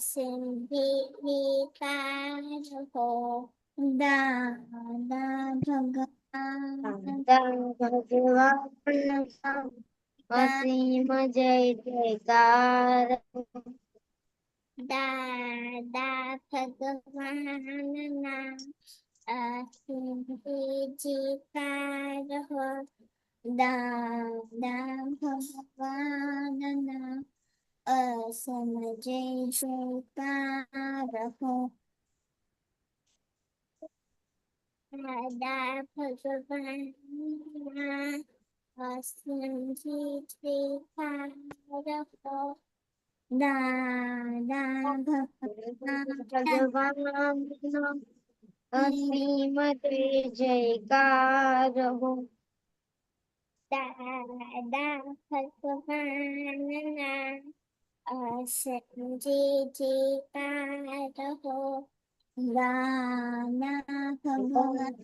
सिद्धिविकारो दादा भगवान भगवान असीम जय जयकार दादा भगवानना सिद्धिविकारो दादा भगवानना असम जय जयकार हो दादा भगवानना असम जय जयकार हो दादा भगवान भगवान असीम जय जयकार हो दादा भगवानना असम जय जयकार हो दादा भगवान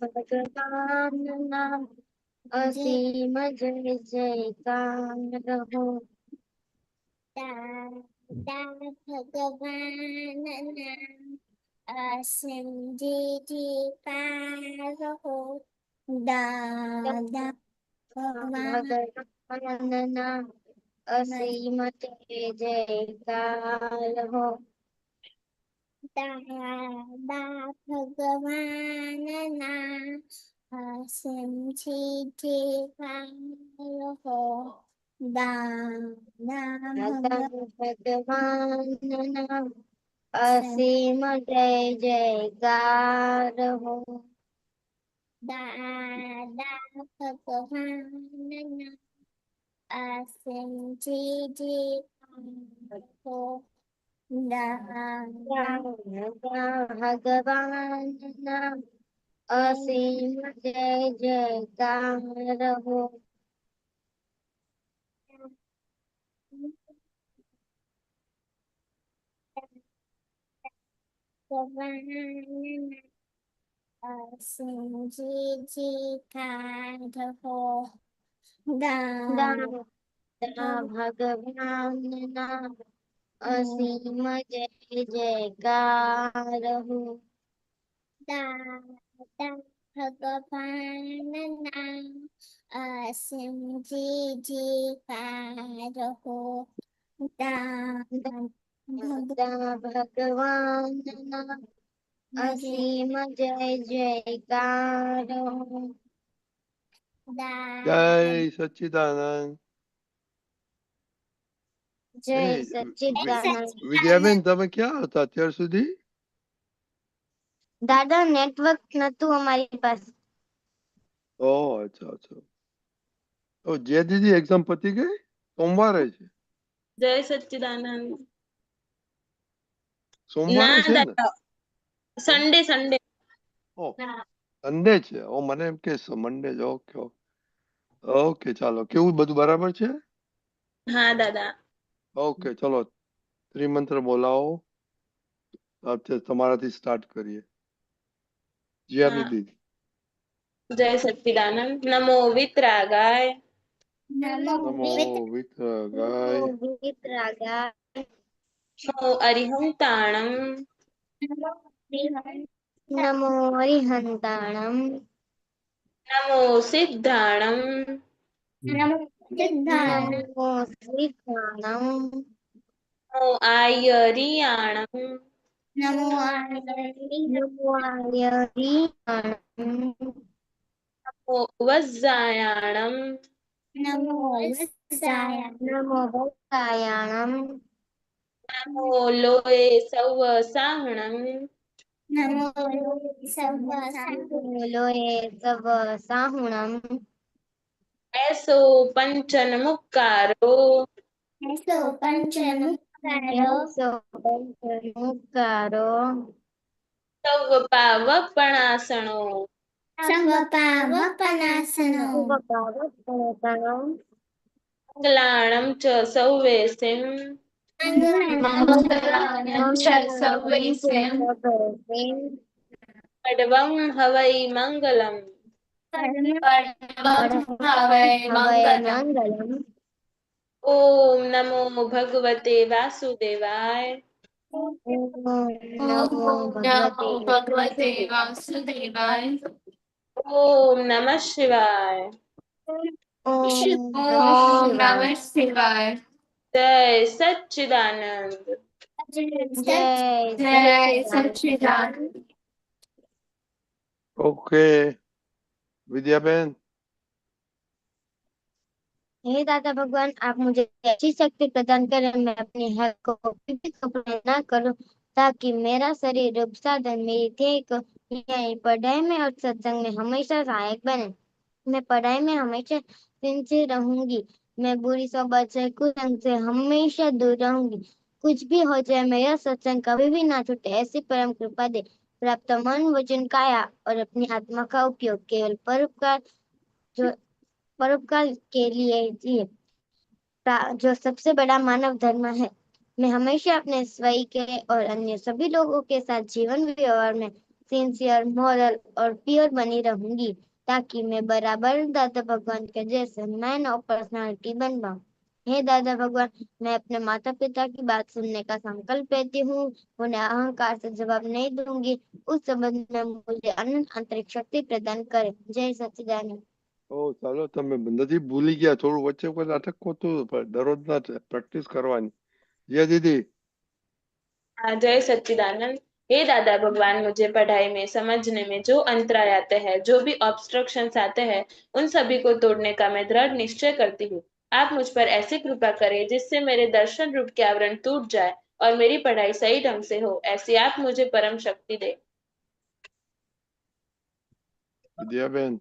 असीम जय जयकार हो दादा भगवानना असम जय जयकार हो दादा भगवान असीम जय जयकार हो दादा भगवानना असम जय जयकार हो दादा भगवान असीम जय जयकार हो दादा भगवानना असम जय जयकार हो दादा भगवान असीम जय जयकार हो भगवानना असम जय जयकार हो दादा भगवान असीम जय जयकार हो दादा भगवानना असम जय जयकार हो दादा भगवान असीम जय जयकार हो दादा જય સચ્ચિદાનંદ. જય એ સચ્ચિદાનંદ વિદ્યાબેન તમે ક્યાં હતા અત્યાર સુધી? દાદા નેટવર્ક નતું અમારી પાસે ઓહ અચ્છા અચ્છા. તો જે દીદી એક્ઝામ પતી ગઈ સોમવારે છે? જય સચ્ચિદાનંદ સોમવારે ના છે ને? દાદા સન્ડે સન્ડે ઓહ સન્ડે છે. ઓ મને એમ કે મંડે છે. ઓકે ઓકે ઓકે ચાલો કેવું બધું બરાબર છે? હા દાદા ઓકે ચલો ત્રિમંત્ર બોલાવો. અત્યારે તમારાથી સ્ટાર્ટ કરીએ. જીયા હા. દીદી. જય સચ્ચિદાનંદ નમો વિતરાગાય નમો વિતરાગાય વિતરાગા નમો અરિહંતાણમ નમો હરિહંતાણમ નમો સિદ્ધાણમ નમો શ્રીકાણમ નમો આયરિયાણમ નમો આર્યરીણમ નમો વજ્જાયાણમ નમો ભક્તાયાણમ નમો લોય સૌ સાહણમ લોએ સવ સાહુણમ એસો પંચન મુક્કારો મુકારો સૌ પાવપણાસણો મંગલાણમ ચ સૌવેસિમ પડવમ હવૈ મંગલમ મંગલમ ઓમ નમો ભગવતે વાસુદેવાય नमो भगवते भगवते वासुदेवाय। ओम नमः शिवाय। ओम ओम नमः नमः शिवाय। शिवाय। जय सच्चिदानंद। जय जय सच्चिदानंद। सच्चिदानंद। ओके विद्याबेन, हे दादा भगवान, आप मुझे ऐसी शक्ति प्रदान करें, मैं अपनी हेल्थ को कभी कंप्लेन ना करूं, ताकि मेरा शरीर रूप साधन मेरी ध्येय को यही पढ़ाई में और सत्संग में हमेशा सहायक बने। मैं पढ़ाई में हमेशा सिंसियर रहूंगी। मैं बुरी सोबत से कुसंग से हमेशा दूर रहूंगी। कुछ भी हो जाए, मेरा सत्संग कभी भी ना छूटे, ऐसी परम कृपा दे। प्राप्त मन वचन काया और अपनी आत्मा का उपयोग केवल परोपकार जो परोपकार के लिए जिए, जो सबसे बड़ा मानव धर्म है। मैं हमेशा अपने स्वयं के और अन्य सभी लोगों के साथ जीवन व्यवहार में सिंसियर, मॉरल और प्योर बनी रहूंगी, ताकि मैं बराबर दादा भगवान के जैसे मैन ऑफ पर्सनालिटी बन पाऊं। हे दादा भगवान, मैं अपने माता पिता की बात सुनने का संकल्प लेती हूँ। उन्हें अहंकार से जवाब नहीं दूंगी। उस संबंध में मुझे अनंत आंतरिक शक्ति प्रदान करें। जय सच्चिदानंद। ઓ ચાલો તમે નથી ભૂલી ગયા, થોડું વચ્ચે કોઈ અટકતું દરરોજના પ્રેક્ટિસ કરવાની. જય દીદી. हाँ, जय सच्चिदानंद। हे दादा भगवान, मुझे पढ़ाई में समझने में जो अंतराय आते हैं, जो भी ऑब्स्ट्रक्शंस आते हैं, उन सभी को तोड़ने का मैं दृढ़ निश्चय करती हूँ। आप मुझ पर ऐसी कृपा करें जिससे मेरे दर्शन रूप के आवरण टूट जाए और मेरी पढ़ाई सही ढंग से हो, ऐसी आप मुझे परम शक्ति दे। વિદ્યાબેન,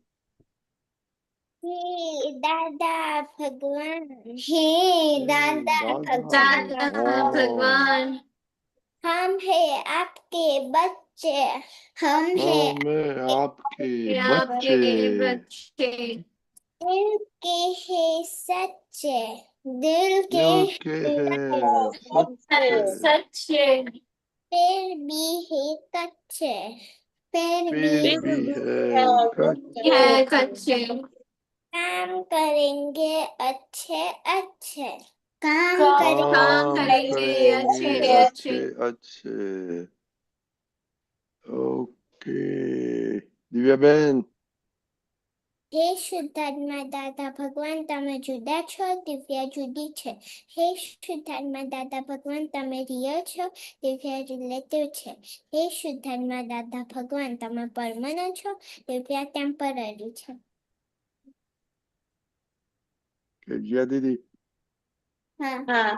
हे दादा भगवान, हे दादा दादा दादा भगवान, भगवान, हम है आपके बच्चे, हम है मैं आपके ये आपके बच्चे, बच्चे, दिल के है सच्चे, दिल के दिल के हैं सच्चे, सच्चे, पैर भी है कच्चे, पैर भी पीर भी है कच्चे, है कच्चे, काम करेंगे अच्छे अच्छे, काम काम करेंगे काम करेंगे करेंगे अच्छे अच्छे अच्छे। अच्छे. ओके દિવ્યાબેન, હે શુદ્ધાત્મા દાદા ભગવાન, તમે જુદા છો, દિવ્યા જુદી છે. હે શુદ્ધાત્મા દાદા ભગવાન, તમે રિયલ છો, દિવ્યા રિલેટિવ છે. હે શુદ્ધાત્મા દાદા ભગવાન, તમે પરમાનન્ટ છો, દિવ્યા ટેમ્પરરી છે. જય દીદી. હા. हाँ,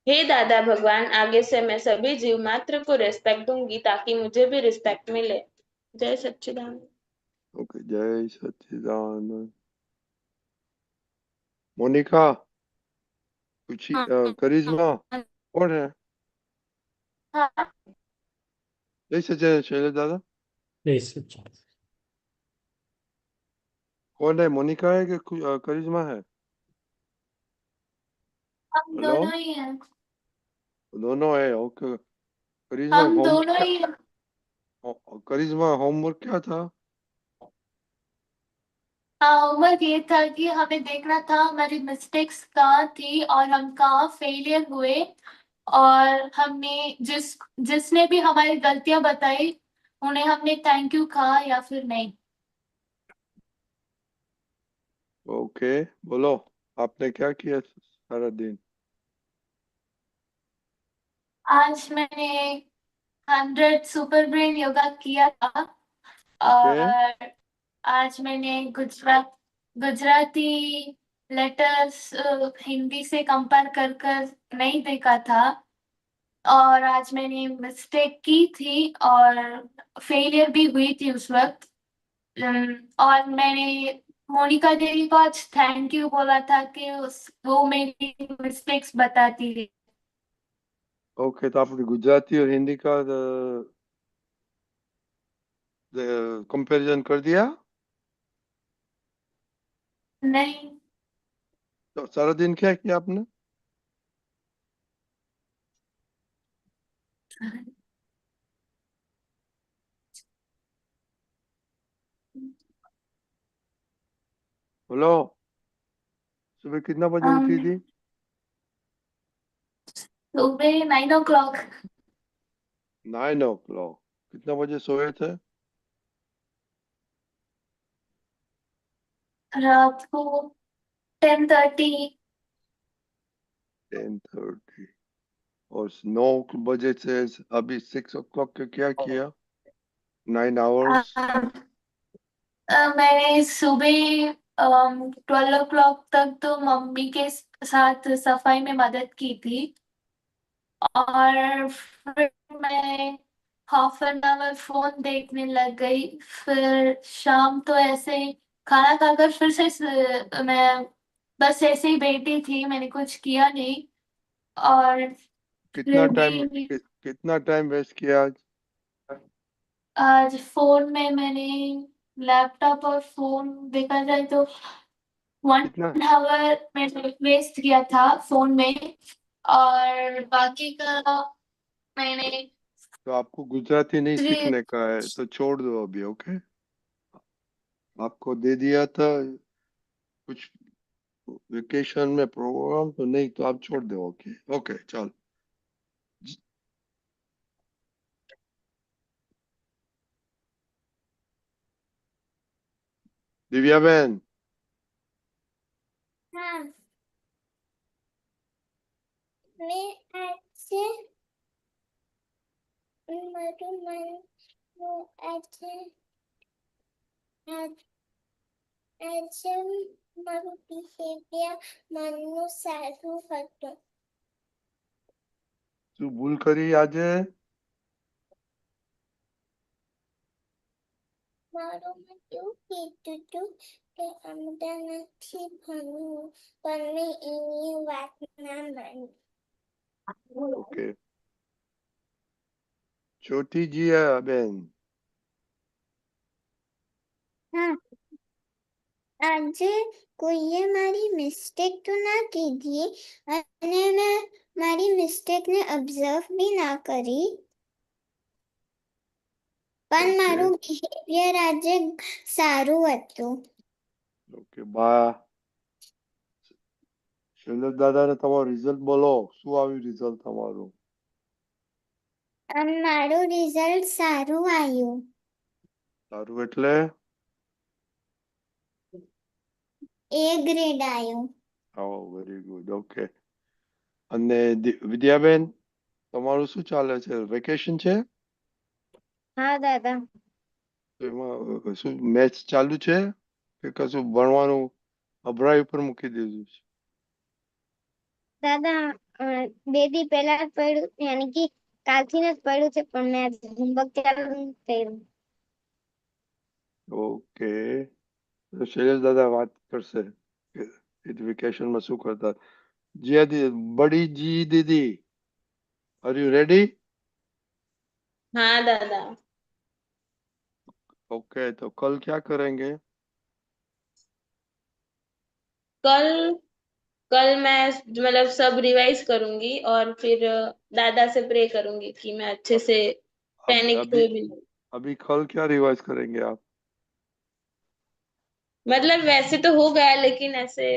हे दादा भगवान, आगे से मैं सभी जीव मात्र को रिस्पेक्ट दूंगी ताकि मुझे भी रिस्पेक्ट मिले। जय सच्चिदानंद। ओके जय सच्चिदानंद. मोनिका, कुछ करिश्मा कौन है? जय सच्चिदानंद शैलेश दादा. जय सच्चिदानंद। कौन है, मोनिका है कि करिश्मा है? हम हेलो, दोनों ही हैं। दोनों है. ओके करिश्मा, हम होमवर्क दोनों ही हैं। करिश्मा होमवर्क क्या था? होमवर्क ये था कि हमें देखना था हमारी मिस्टेक्स कहाँ थी और हम कहाँ फेलियर हुए, और हमने जिसने भी हमारी गलतियां बताई उन्हें हमने थैंक यू कहा या फिर नहीं। ओके बोलो, आपने क्या किया सारा दिन? आज मैंने 100 सुपर ब्रेन योगा किया था, ओके और आज मैंने गुजराती लेटर्स हिंदी से कंपेयर कर कर नहीं देखा था, और आज मैंने मिस्टेक की थी और फेलियर भी हुई थी उस वक्त। और मैंने मोनिका देवी को आज थैंक यू बोला था कि वो मेरी मिस्टेक्स बताती है। ओके, तो आपने गुजराती और हिंदी का कंपैरिजन कर दिया? नहीं, तो सारा दिन क्या किया आपने? हेलो, सुबह कितना बजे उठी थी? सुबह 9 o'clock। 9 o'clock। कितना बजे सोए थे? रात को 10:30। 10:30। और 9 बजे से अभी 6 o'clock के क्या किया? 9 hours। मैंने सुबह 12 o'clock तक तो मम्मी के साथ सफाई में मदद की थी, और फिर मैं ½ फोन देखने लग गई। फिर शाम तो ऐसे ही खाना खाकर फिर से मैं बस ऐसे ही बैठी थी, मैंने कुछ किया नहीं। और कितना फिर टाइम भी कितना टाइम वेस्ट किया आज? आज फोन में मैंने लैपटॉप और फोन देखा जाए तो वन कितना? आवर मैंने वेस्ट किया था फोन में, और बाकी का मैंने तो आपको गुजराती नहीं थ्री। सीखने का है तो छोड़ दो अभी, ओके? आपको दे दिया था कुछ वेकेशन में प्रोग्राम, तो नहीं तो आप छोड़ दो, ओके? ओके, चल। दिव्या बहन, हाँ, मैं આજે મારું મનનું આજે આજે મારું બિહેવિયર મનનું સારું હતું. શું ભૂલ કરી આજે? મારું મન એવું કહેતું હતું કે અમદા નથી ભણવું, પણ મેં એની વાત ના માની. ઓકે, छोटी जिया बहन। હા, આજે કોઈએ મારી મિસ્ટેક તો ના કીધી અને મેં મારી મિસ્ટેકને ઓબ્ઝર્વ બી ના કરી, પણ ઓકે મારું બિહેવિયર આજે સારું હતું. ઓકે, બા શૈલેષ દાદાને તમારું રિઝલ્ટ બોલો, શું આવ્યું રિઝલ્ટ તમારું? મારું રિઝલ્ટ સારું આવ્યું. સારું એટલે? A ગ્રેડ આવ્યું. ઓ વેરી ગુડ, ઓકે. અને વિદ્યાબેન, તમારું શું ચાલે છે? વેકેશન છે? હા દાદા. તો એમાં શું મેચ ચાલુ છે કે કશું ભણવાનું અભરાઈ ઉપર મૂકી દીધું છે? દાદા, 2 દી પહેલા જ પડ્યું, યાની કે કાલથી જ પડ્યું છે, પણ મેં આજે હોમવર્ક ચાલુ નથી કર્યું. ઓકે, તો શૈલેષ દાદા વાત કરશે કે વેકેશનમાં શું કરતા. જીયા દીદી, बड़ी जी दीदी, आर यू रेडी? हाँ दादा। ओके, तो कल क्या करेंगे? कल कल मैं मतलब सब रिवाइज करूंगी और फिर दादा से प्रे करूंगी कि मैं अच्छे से पैनिक अभी हुए भी नहीं। अभी कल क्या रिवाइज करेंगे आप? मतलब वैसे तो हो गया, लेकिन ऐसे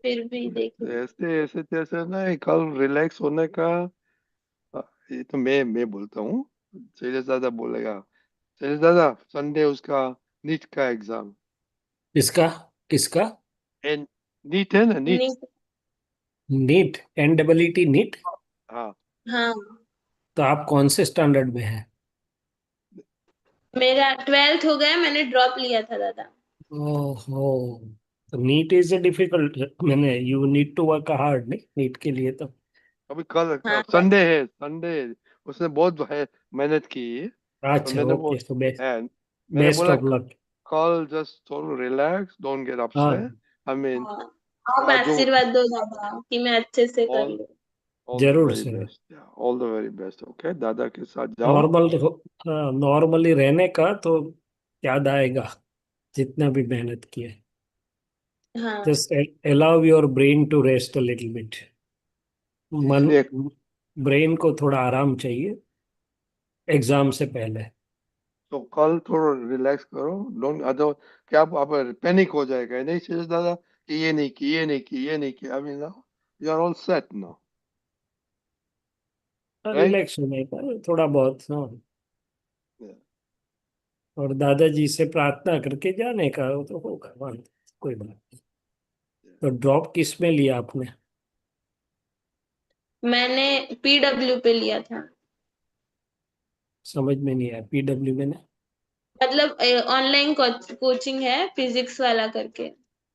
फिर भी देखेंगे। ऐसे ऐसे तैसे नहीं, कल रिलैक्स होने का। ये तो मैं बोलता हूँ, शैलेश दादा बोलेगा। शैलेश दादा, संडे उसका नीट का एग्जाम। किसका? किसका? एंड नीट है ना, नीट? नहीं। NEET, NEET NEET. हाँ, हाँ, तो आप कौन से स्टैंडर्ड में है? मेरा 12th हो गया, मैंने ड्रॉप लिया था दादा। ओहो, तो नीट इज ए डिफिकल्ट, मैंने you need to work hard नहीं नीट के लिए तो। अभी कल हाँ संडे है, संडे। उसने बहुत मेहनत की है, तो अच्छा, मैंने ओके, तो है, मैंने बेस्ट बोला ऑफ लक। कल जस्ट थोड़ा रिलैक्स, डोंट गेट हाँ, अपसेट। आई मीन, हाँ। आप जो आशीर्वाद दो दादा कि मैं अच्छे से कर ऑल लूँ। ऑल द जरूर very sir. Best, all the very best. Okay, दादा के साथ जाओ। नॉर्मल, नॉर्मली रहने का तो याद आएगा जितना भी मेहनत की है। हाँ just allow your brain to rest a little bit। मन, इसलिए ब्रेन को थोड़ा आराम चाहिए एग्जाम से पहले। तो कल थोड़ा रिलैक्स करो, डोंट अदर, क्या आप पैनिक हो जाएगा नहीं शैलेश दादा कि ये नहीं की, ये नहीं की, ये नहीं की। I mean, you are all set now. Right? Relax होने का थोड़ा बहुत, हाँ। Yeah. और दादाजी से प्रार्थना करके जाने का वो तो होगा, कोई बात नहीं। तो ड्रॉप किस में लिया आपने? मैंने PW पे लिया था। समझ में नहीं आया, पीडब्ल्यू में ना? मतलब ऑनलाइन कोचिंग है फिजिक्स वाला करके।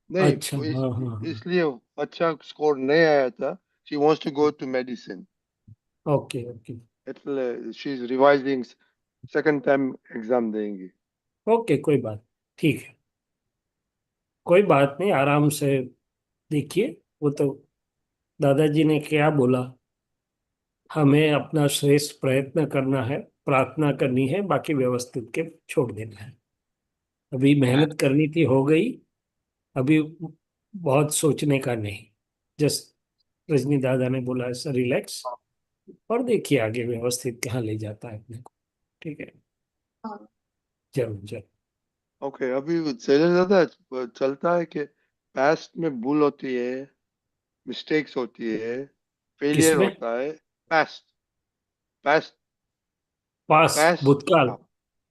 नहीं, अच्छा, वो हाँ हाँ हाँ। इसलिए अच्छा स्कोर नहीं आया था। She wants to go to medicine, okay okay. એટલે she is revising, second time exam देंगी। ओके, कोई बात, ठीक है, कोई बात नहीं, आराम से देखिए। वो तो दादाजी ने क्या बोला, हमें अपना श्रेष्ठ प्रयत्न करना है, प्रार्थना करनी है, बाकी व्यवस्थित के छोड़ देना है। अभी मेहनत करनी थी, हो गई। अभी बहुत सोचने का नहीं, जस्ट रजनी दादा ने बोला ऐसा रिलैक्स, और देखिए आगे व्यवस्थित कहाँ ले जाता है अपने को। ठीक है, हाँ। जरूर जरूर। ओके, अभी शैलेश दादा चलता है कि पास्ट में भूल होती है, मिस्टेक्स होती है, फेलियर किसमें? होता है। पास्ट, पास्ट, पास, पास्ट। भूतकाल। हाँ,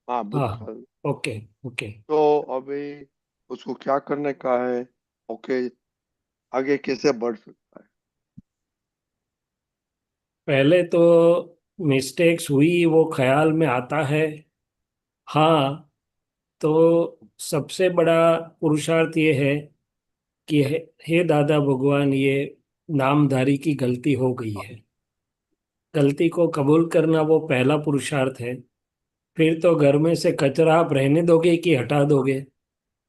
हाँ, हाँ, भूतकाल। Okay okay. तो अभी उसको क्या करने का है? ओके, आगे कैसे बढ़ सकता है? पहले तो मिस्टेक्स हुई वो ख्याल में आता है, हाँ। तो सबसे बड़ा पुरुषार्थ ये है कि हे दादा भगवान, ये नामधारी की गलती हो गई है। गलती को कबूल करना वो पहला पुरुषार्थ है। फिर तो घर में से कचरा आप रहने दोगे कि हटा दोगे?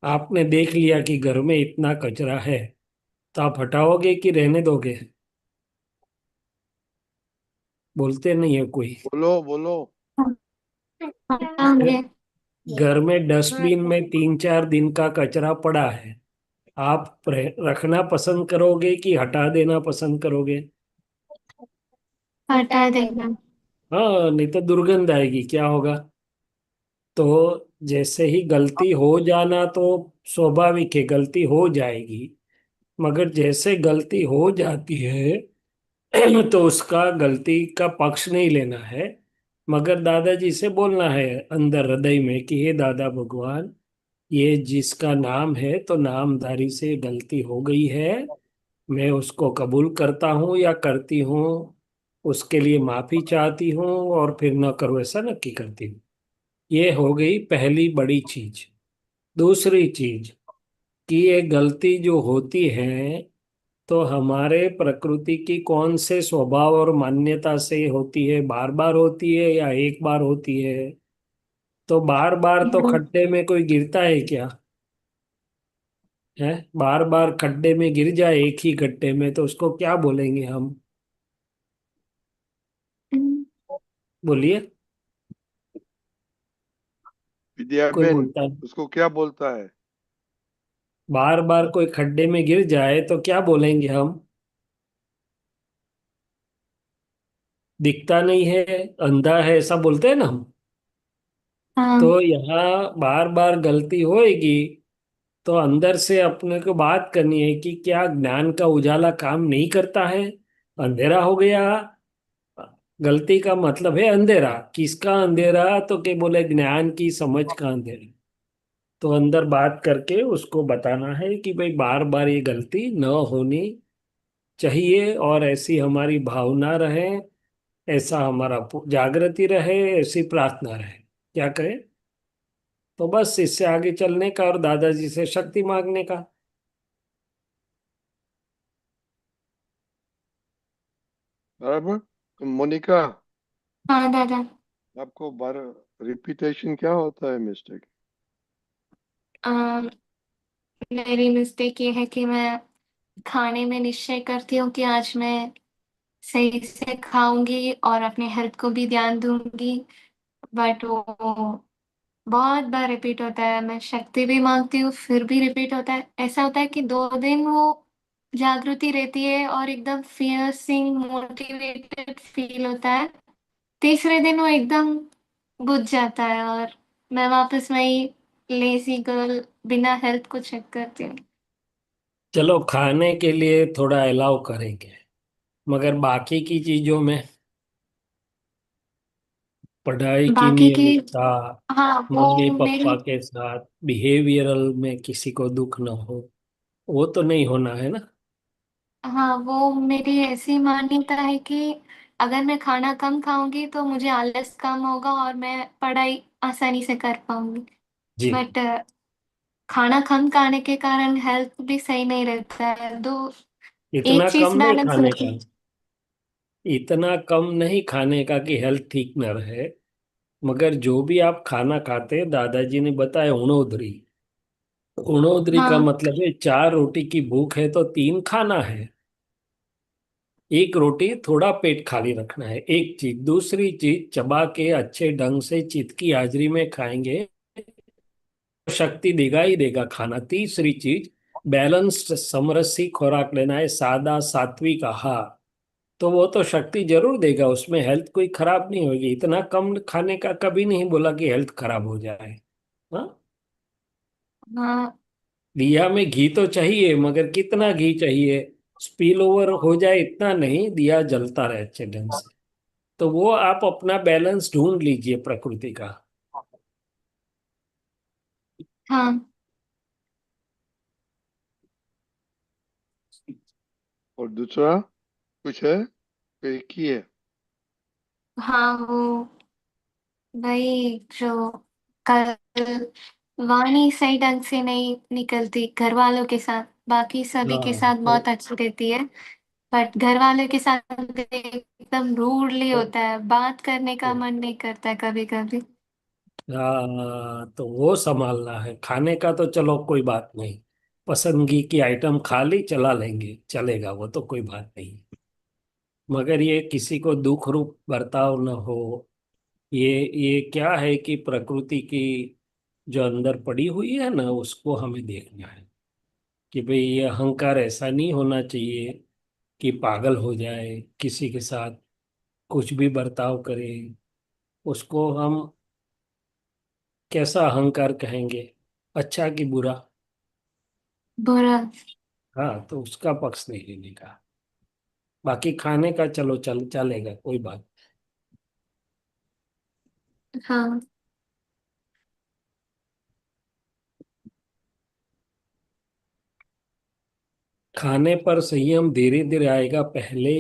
आपने देख लिया कि घर में इतना कचरा है, तो आप हटाओगे कि रहने दोगे? बोलते नहीं है कोई। बोलो बोलो। हटाओगे। घर में डस्टबिन में 3-4 दिन का कचरा पड़ा है, आप रखना पसंद करोगे कि हटा देना पसंद करोगे? हटा देगा। हाँ, नहीं तो दुर्गंध आएगी, क्या होगा? तो जैसे ही गलती हो जाना तो स्वाभाविक है, गलती हो जाएगी। मगर जैसे गलती हो जाती है तो उसका गलती का पक्ष नहीं लेना है, मगर दादाजी से बोलना है अंदर हृदय में कि हे दादा भगवान, ये जिसका नाम है तो नामधारी से गलती हो गई है, मैं उसको कबूल करता हूँ या करती हूँ, उसके लिए माफी चाहती हूँ, और फिर न करो ऐसा नक्की करती हूँ। ये हो गई पहली बड़ी चीज। दूसरी चीज कि ये गलती जो होती है तो हमारे प्रकृति की कौन से स्वभाव और मान्यता से होती है, बार बार होती है या एक बार होती है? तो बार बार तो खड्डे में कोई गिरता है क्या? है, बार बार खड्डे में गिर जाए एक ही गड्ढे में तो उसको क्या बोलेंगे हम? बोलिए। विद्या कोई बहन, बोलता है? उसको क्या बोलता है? बार बार कोई खड्डे में गिर जाए तो क्या बोलेंगे हम? दिखता नहीं है, अंधा है, ऐसा बोलते हैं ना हम। हाँ। तो यहाँ बार बार गलती होएगी, तो अंदर से अपने को बात करनी है कि क्या ज्ञान का उजाला काम नहीं करता है? अंधेरा हो गया। गलती का मतलब है अंधेरा। किसका अंधेरा? तो के बोले ज्ञान की समझ का अंधेरा। तो अंदर बात करके उसको बताना है कि भाई बार बार ये गलती न होनी चाहिए, और ऐसी हमारी भावना रहे, ऐसा हमारा जागृति रहे, ऐसी प्रार्थना रहे। क्या करें? तो बस इससे आगे चलने का और दादाजी से शक्ति मांगने का। बराबर। तो मोनिका, हाँ दादा। आपको बार रिपीटेशन क्या होता है मिस्टेक? अम, मेरी मिस्टेक ये है कि मैं खाने में निश्चय करती हूँ कि आज मैं सही से खाऊंगी और अपने हेल्थ को भी ध्यान दूंगी, बट वो बहुत बार रिपीट होता है। मैं शक्ति भी मांगती हूँ फिर भी रिपीट होता है। ऐसा होता है कि 2 दिन वो जागृति रहती है और एकदम फियर्सिंग मोटिवेटेड फील होता है। तीसरे दिन वो एकदम बुझ जाता है और मैं वापस वही लेजी गर्ल बिना हेल्थ को चेक करती हूँ। चलो, खाने के लिए थोड़ा अलाउ करेंगे, मगर बाकी की चीजों में पढ़ाई की बाकी की, नियमितता, हाँ मम्मी वो पापा मेरी, के साथ बिहेवियरल में किसी को दुख ना हो, वो तो नहीं होना है ना। हाँ वो मेरी ऐसी मान्यता है कि अगर मैं खाना कम खाऊंगी तो मुझे आलस कम होगा और मैं पढ़ाई आसानी से कर पाऊंगी। जी। बट खाना कम खाने के कारण हेल्थ भी सही नहीं रहता है, तो इतना एक चीज कम नहीं बैलेंस खाने का, रखी। इतना कम नहीं खाने का कि हेल्थ ठीक न रहे, मगर जो भी आप खाना खाते, दादाजी ने बताया उणोदरी। उणोदरी का हाँ मतलब है 4 रोटी की भूख है तो 3 खाना है। एक रोटी थोड़ा पेट खाली रखना है, एक चीज। दूसरी चीज, चबा के अच्छे ढंग से चित्त की हाजिरी में खाएंगे तो शक्ति देगा ही देगा खाना। तीसरी चीज, बैलेंस्ड समरसी खुराक लेना है, सादा सात्विक आहार, तो वो तो शक्ति जरूर देगा, उसमें हेल्थ कोई खराब नहीं होगी। इतना कम खाने का कभी नहीं बोला कि हेल्थ खराब हो जाए। हाँ, हाँ दिया में घी तो चाहिए, मगर कितना घी चाहिए, स्पिल ओवर हो जाए इतना नहीं, दिया जलता रहे अच्छे ढंग से। तो वो आप अपना बैलेंस ढूंढ लीजिए प्रकृति का। हाँ और दूसरा कुछ है? एक ही है? हाँ वो भाई जो कल वाणी सही ढंग से नहीं निकलती घर वालों के साथ, बाकी सभी के हाँ साथ बहुत अच्छी रहती है, बट घर वालों के साथ एकदम रूडली होता है, बात करने का मन नहीं करता है कभी कभी। हाँ, तो वो संभालना है। खाने का तो चलो कोई बात नहीं, पसंदगी की आइटम खा ली, चला लेंगे, चलेगा, वो तो कोई बात नहीं। मगर ये किसी को दुख रूप बर्ताव न हो, ये क्या है कि प्रकृति की जो अंदर पड़ी हुई है ना, उसको हमें देखना है कि भाई ये अहंकार ऐसा नहीं होना चाहिए कि पागल हो जाए, किसी के साथ कुछ भी बर्ताव करे। उसको हम कैसा अहंकार कहेंगे, अच्छा कि बुरा? बुरा। हाँ, तो उसका पक्ष नहीं लेने का। बाकी खाने का चलो चलेगा, कोई बात। हाँ खाने पर संयम धीरे धीरे आएगा, पहले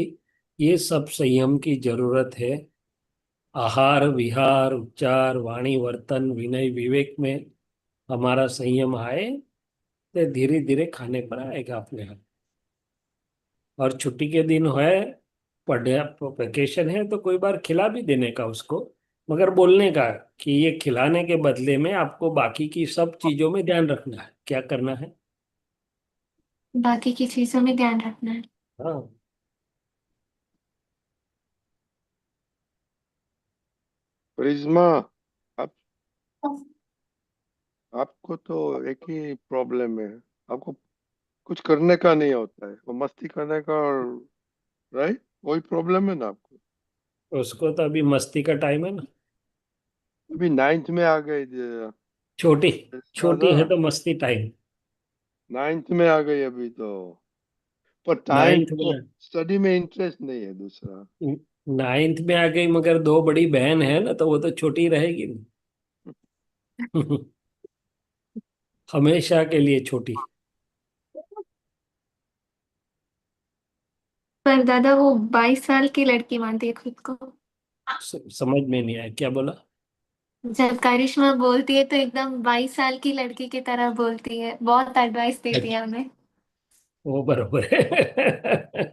ये सब संयम की जरूरत है। आहार विहार उच्चार वाणी वर्तन विनय विवेक में हमारा संयम आए तो धीरे धीरे खाने पर आएगा अपने आप। और छुट्टी के दिन है, पढ़े, वेकेशन है, तो कोई बार खिला भी देने का उसको, मगर बोलने का कि ये खिलाने के बदले में आपको बाकी की सब चीजों में ध्यान रखना है। क्या करना है? बाकी की चीजों में ध्यान रखना है। हाँ। करिश्मा, आप आपको तो एक ही प्रॉब्लम है। आपको कुछ करने का नहीं होता है, वो मस्ती करने का, और राइट, वही प्रॉब्लम है ना आपको? उसको तो अभी मस्ती का टाइम है ना। अभी नाइन्थ में आ गए छोटी दादा, छोटी है तो मस्ती टाइम। नाइन्थ में आ गई अभी तो। पर टाइम नाइन्थ को में, स्टडी में इंटरेस्ट नहीं है दूसरा। नाइन्थ में आ गई, मगर 2 बड़ी बहन है ना, तो वो तो छोटी रहेगी ना। हमेशा के लिए छोटी। पर दादा वो 22 साल की लड़की मानती है खुद को। समझ में नहीं आया, क्या बोला? जब करिश्मा बोलती है तो एकदम 22 साल की लड़की की तरह बोलती है, बहुत एडवाइस देती है अच्छा, हमें। वो बरोबर है।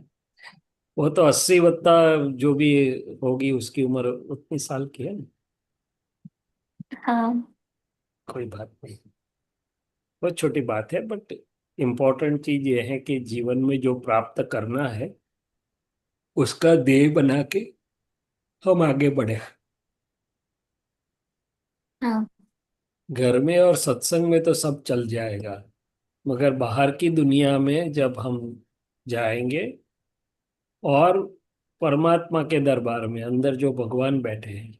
वो तो 80 वत्ता जो भी होगी, उसकी उम्र उतनी साल की है ना। हाँ कोई बात नहीं, बहुत छोटी बात है, बट इम्पोर्टेंट चीज ये है कि जीवन में जो प्राप्त करना है उसका ध्येय बना के हम आगे बढ़े। हाँ घर में और सत्संग में तो सब चल जाएगा, मगर बाहर की दुनिया में जब हम जाएंगे और परमात्मा के दरबार में अंदर जो भगवान बैठे हैं,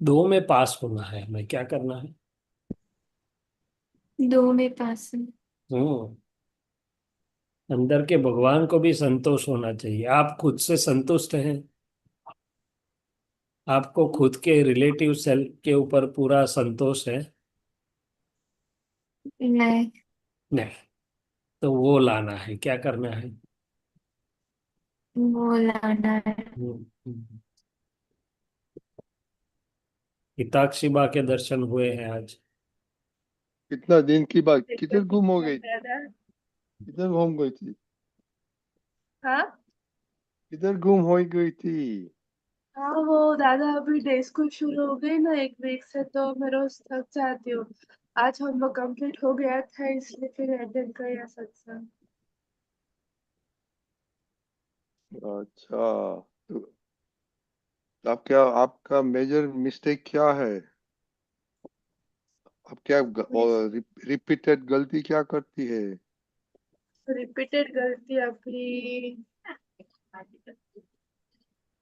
दो में पास होना है हमें। क्या करना है? दो में पास। हम्म अंदर के भगवान को भी संतोष होना चाहिए। आप खुद से संतुष्ट हैं? आपको खुद के रिलेटिव सेल्फ के ऊपर पूरा संतोष है? नहीं। नहीं। तो वो लाना है, क्या करना है? वो लाना है। हम्म। हिताक्षी बा के दर्शन हुए हैं आज। कितना दिन की बात, किधर दिक्कत गुम हो लग गई, रहा था। किधर घूम गई थी, हाँ। किधर गुम हो गई थी? हाँ वो दादा अभी डे स्कूल शुरू हो गई ना एक वीक से, तो मैं रोज थक जाती हूँ। आज होमवर्क कंप्लीट हो गया था इसलिए फिर अटेंड किया सत्संग। अच्छा, तो आप क्या, आपका मेजर मिस्टेक क्या है? आप क्या रिपीटेड गलती क्या करती है? रिपीटेड गलती अपनी।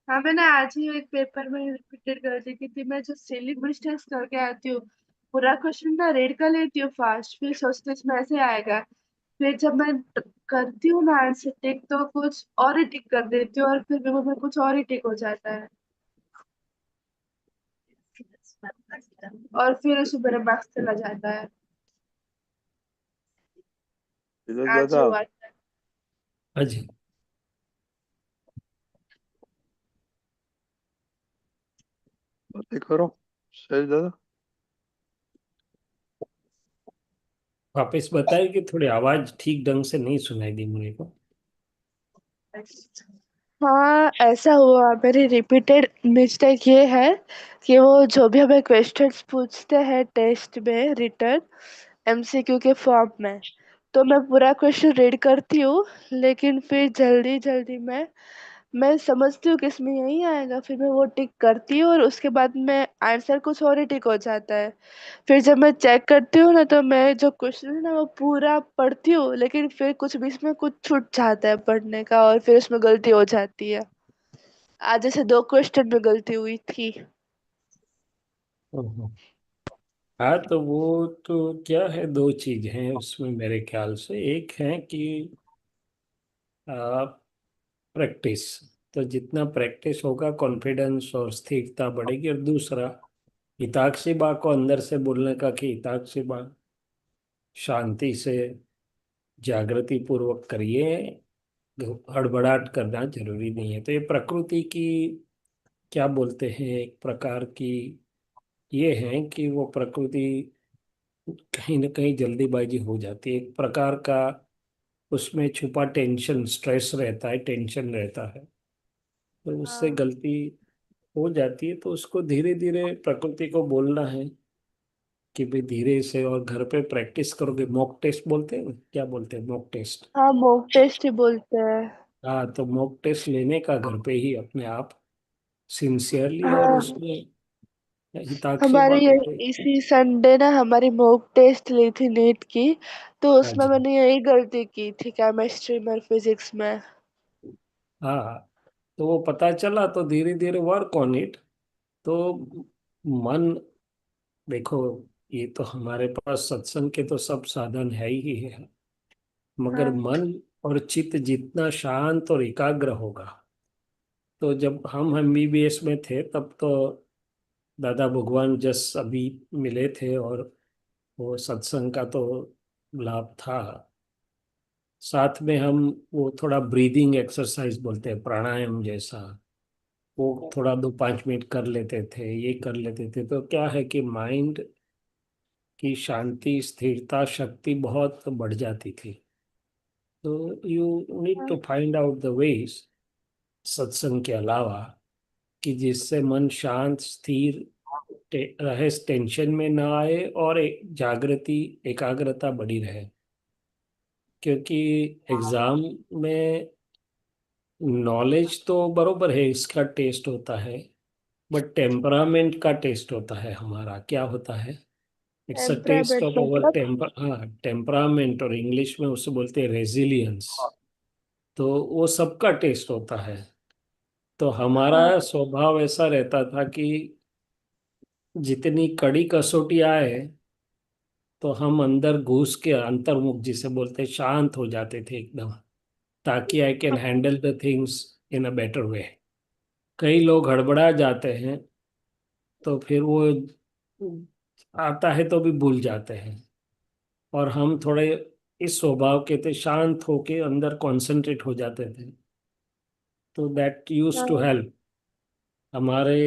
हाँ मैंने आज ही एक पेपर में रिपीटेड गलती की थी। मैं जो सिली मिस्टेक्स करके आती हूँ, पूरा क्वेश्चन ना रीड कर लेती हूँ फास्ट, फिर सोचती हूँ इसमें ऐसे आएगा। फिर जब मैं करती हूँ ना आंसर टिक, तो कुछ और ही टिक कर देती हूँ और फिर मेरे में कुछ और ही टिक हो जाता है और फिर उसमें मेरा मार्क्स चला जाता है। इधर आज दादा, हुआ था। हाँ जी। बातें करो, सही दादा। वापस बताइए कि थोड़ी आवाज ठीक ढंग से नहीं सुनाई दी मुझे को। हाँ ऐसा हुआ, मेरी रिपीटेड मिस्टेक ये है कि वो जो भी हमें क्वेश्चंस पूछते हैं टेस्ट में रिटर्न एमसीक्यू के फॉर्म में, तो मैं पूरा क्वेश्चन रीड करती हूँ, लेकिन फिर जल्दी जल्दी में मैं समझती हूँ कि इसमें यही आएगा, फिर मैं वो टिक करती हूँ और उसके बाद में आंसर कुछ और ही टिक हो जाता है। फिर जब मैं चेक करती हूँ ना, तो मैं जो क्वेश्चन है ना वो पूरा पढ़ती हूँ, लेकिन फिर कुछ बीच में कुछ छूट जाता है पढ़ने का और फिर उसमें गलती हो जाती है। आज जैसे 2 क्वेश्चन में गलती हुई थी। ओहो। हाँ तो वो तो क्या है, दो चीज हैं उसमें मेरे ख्याल से। एक है कि प्रैक्टिस, तो जितना प्रैक्टिस होगा कॉन्फिडेंस और स्थिरता बढ़ेगी। और दूसरा, हिताक्षी बा को अंदर से बोलने का कि हिताक्षी बा शांति से जागृति पूर्वक करिए, हड़बड़ाहट करना जरूरी नहीं है। तो ये प्रकृति की, क्या बोलते हैं, एक प्रकार की ये है कि वो प्रकृति कहीं ना कहीं जल्दीबाजी हो जाती है, एक प्रकार का उसमें छुपा टेंशन, स्ट्रेस रहता है, टेंशन रहता है। तो उससे हाँ। गलती हो जाती है, तो उसको धीरे धीरे प्रकृति को बोलना है कि भाई धीरे से, और घर पे प्रैक्टिस करोगे। मॉक टेस्ट बोलते हैं ना? क्या बोलते हैं, मॉक टेस्ट? हाँ मॉक टेस्ट ही बोलते हैं। हाँ, तो मॉक टेस्ट लेने का घर पे ही अपने आप सिंसियरली, और हाँ उसमें हिताक्षी हमारी बात ये को। इसी संडे ना हमारी मॉक टेस्ट ली थी नीट की, तो हाँ उसमें जी। मैंने यही गलती की थी केमिस्ट्री में और फिजिक्स में। हाँ, तो वो पता चला, तो धीरे धीरे वर्क ऑन इट। तो मन, देखो, ये तो हमारे पास सत्संग के तो सब साधन है ही है, मगर हाँ। मन और चित्त जितना शांत और एकाग्र होगा। तो जब हम एमबीबीएस में थे तब तो दादा भगवान जस अभी मिले थे, और वो सत्संग का तो लाभ था। साथ में हम वो थोड़ा ब्रीदिंग एक्सरसाइज बोलते हैं, प्राणायाम जैसा, वो थोड़ा 2-5 मिनट कर लेते थे, ये कर लेते थे। तो क्या है कि माइंड की शांति, स्थिरता, शक्ति बहुत बढ़ जाती थी। तो you need to find out the ways सत्संग के अलावा, कि जिससे मन शांत स्थिर रहे, टेंशन में ना आए, और एक जागृति, एकाग्रता बड़ी रहे। क्योंकि एग्जाम में नॉलेज तो बरोबर है, इसका टेस्ट होता है, बट टेम्परामेंट का टेस्ट होता है। हमारा क्या होता है? It's a test temperament of our मतलब? टेम्पर, हाँ, टेम्परामेंट, और इंग्लिश में उसे बोलते हैं रेजिलियंस। तो वो सबका टेस्ट होता है। तो हाँ। हमारा स्वभाव ऐसा रहता था कि जितनी कड़ी कसौटी आए, तो हम अंदर घुस के अंतर्मुख जिसे बोलते हैं, शांत हो जाते थे एकदम, ताकि I can handle the things in a better way. कई लोग हड़बड़ा जाते हैं, तो फिर वो आता है तो भी भूल जाते हैं। और हम थोड़े इस स्वभाव के थे, शांत होके अंदर कंसंट्रेट हो जाते थे। तो दैट यूज टू हाँ हेल्प हमारे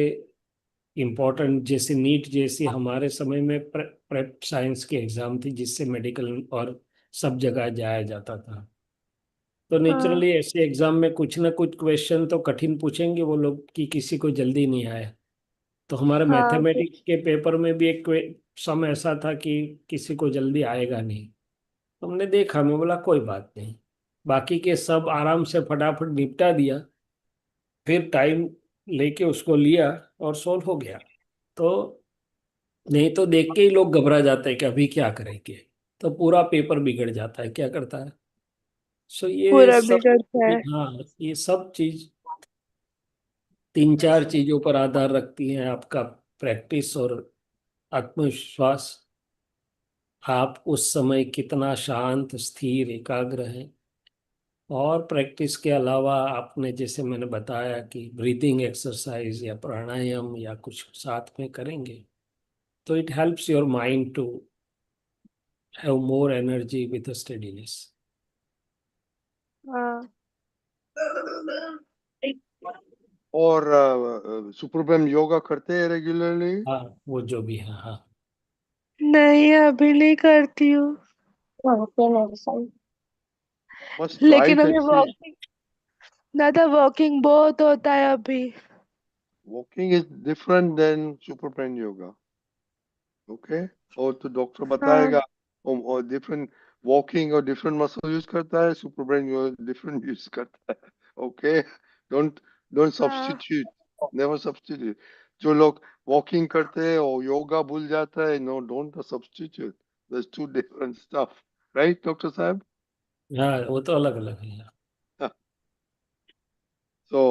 इम्पोर्टेंट, जैसे नीट जैसी हमारे समय में प्रेप साइंस की एग्जाम थी जिससे मेडिकल और सब जगह जाया जाता था। तो हाँ नेचुरली ऐसे एग्जाम में कुछ ना कुछ क्वेश्चन तो कठिन पूछेंगे वो लोग कि किसी को जल्दी नहीं आया। तो हमारे हाँ मैथमेटिक्स के पेपर में भी एक सम ऐसा था कि किसी को जल्दी आएगा नहीं। तो हमने देखा, मैं बोला कोई बात नहीं, बाकी के सब आराम से फटाफट निपटा दिया। फिर टाइम लेके उसको लिया और सोल्व हो गया। तो नहीं तो देख के ही लोग घबरा जाते हैं कि अभी क्या करेंगे, तो पूरा पेपर बिगड़ जाता है, क्या करता है। सो ये पूरा सब, बिगड़ता है। हाँ, ये सब चीज तीन चार चीजों पर आधार रखती है, आपका प्रैक्टिस और आत्मविश्वास। आप उस समय कितना शांत स्थिर एकाग्र हैं। और प्रैक्टिस के अलावा आपने, जैसे मैंने बताया कि ब्रीदिंग एक्सरसाइज या प्राणायाम या कुछ साथ में करेंगे तो it helps your mind to have more energy with steadiness. हाँ और सुपरमैन योगा करते हैं रेगुलरली? हाँ, वो जो भी है, हाँ। नहीं, अभी नहीं करती हूँ, ओके मेरे साथ। मस्ट ट्राई लेकिन टू अभी सी। वॉकिंग, दादा वॉकिंग बहुत होता है अभी। Walking is different than superman yoga, okay? और तो डॉक्टर हाँ बताएगा, और डिफरेंट वॉकिंग और डिफरेंट मसल यूज करता है, सुपरमैन योगा डिफरेंट यूज करता है, ओके? डोंट डोंट हाँ सब्स्टिट्यूट, नेवर सब्स्टिट्यूट। जो लोग वॉकिंग करते हैं और योगा भूल जाता है, no, don't substitute, there's two different stuff, right, doctor साहब? हाँ, वो तो अलग अलग है। So,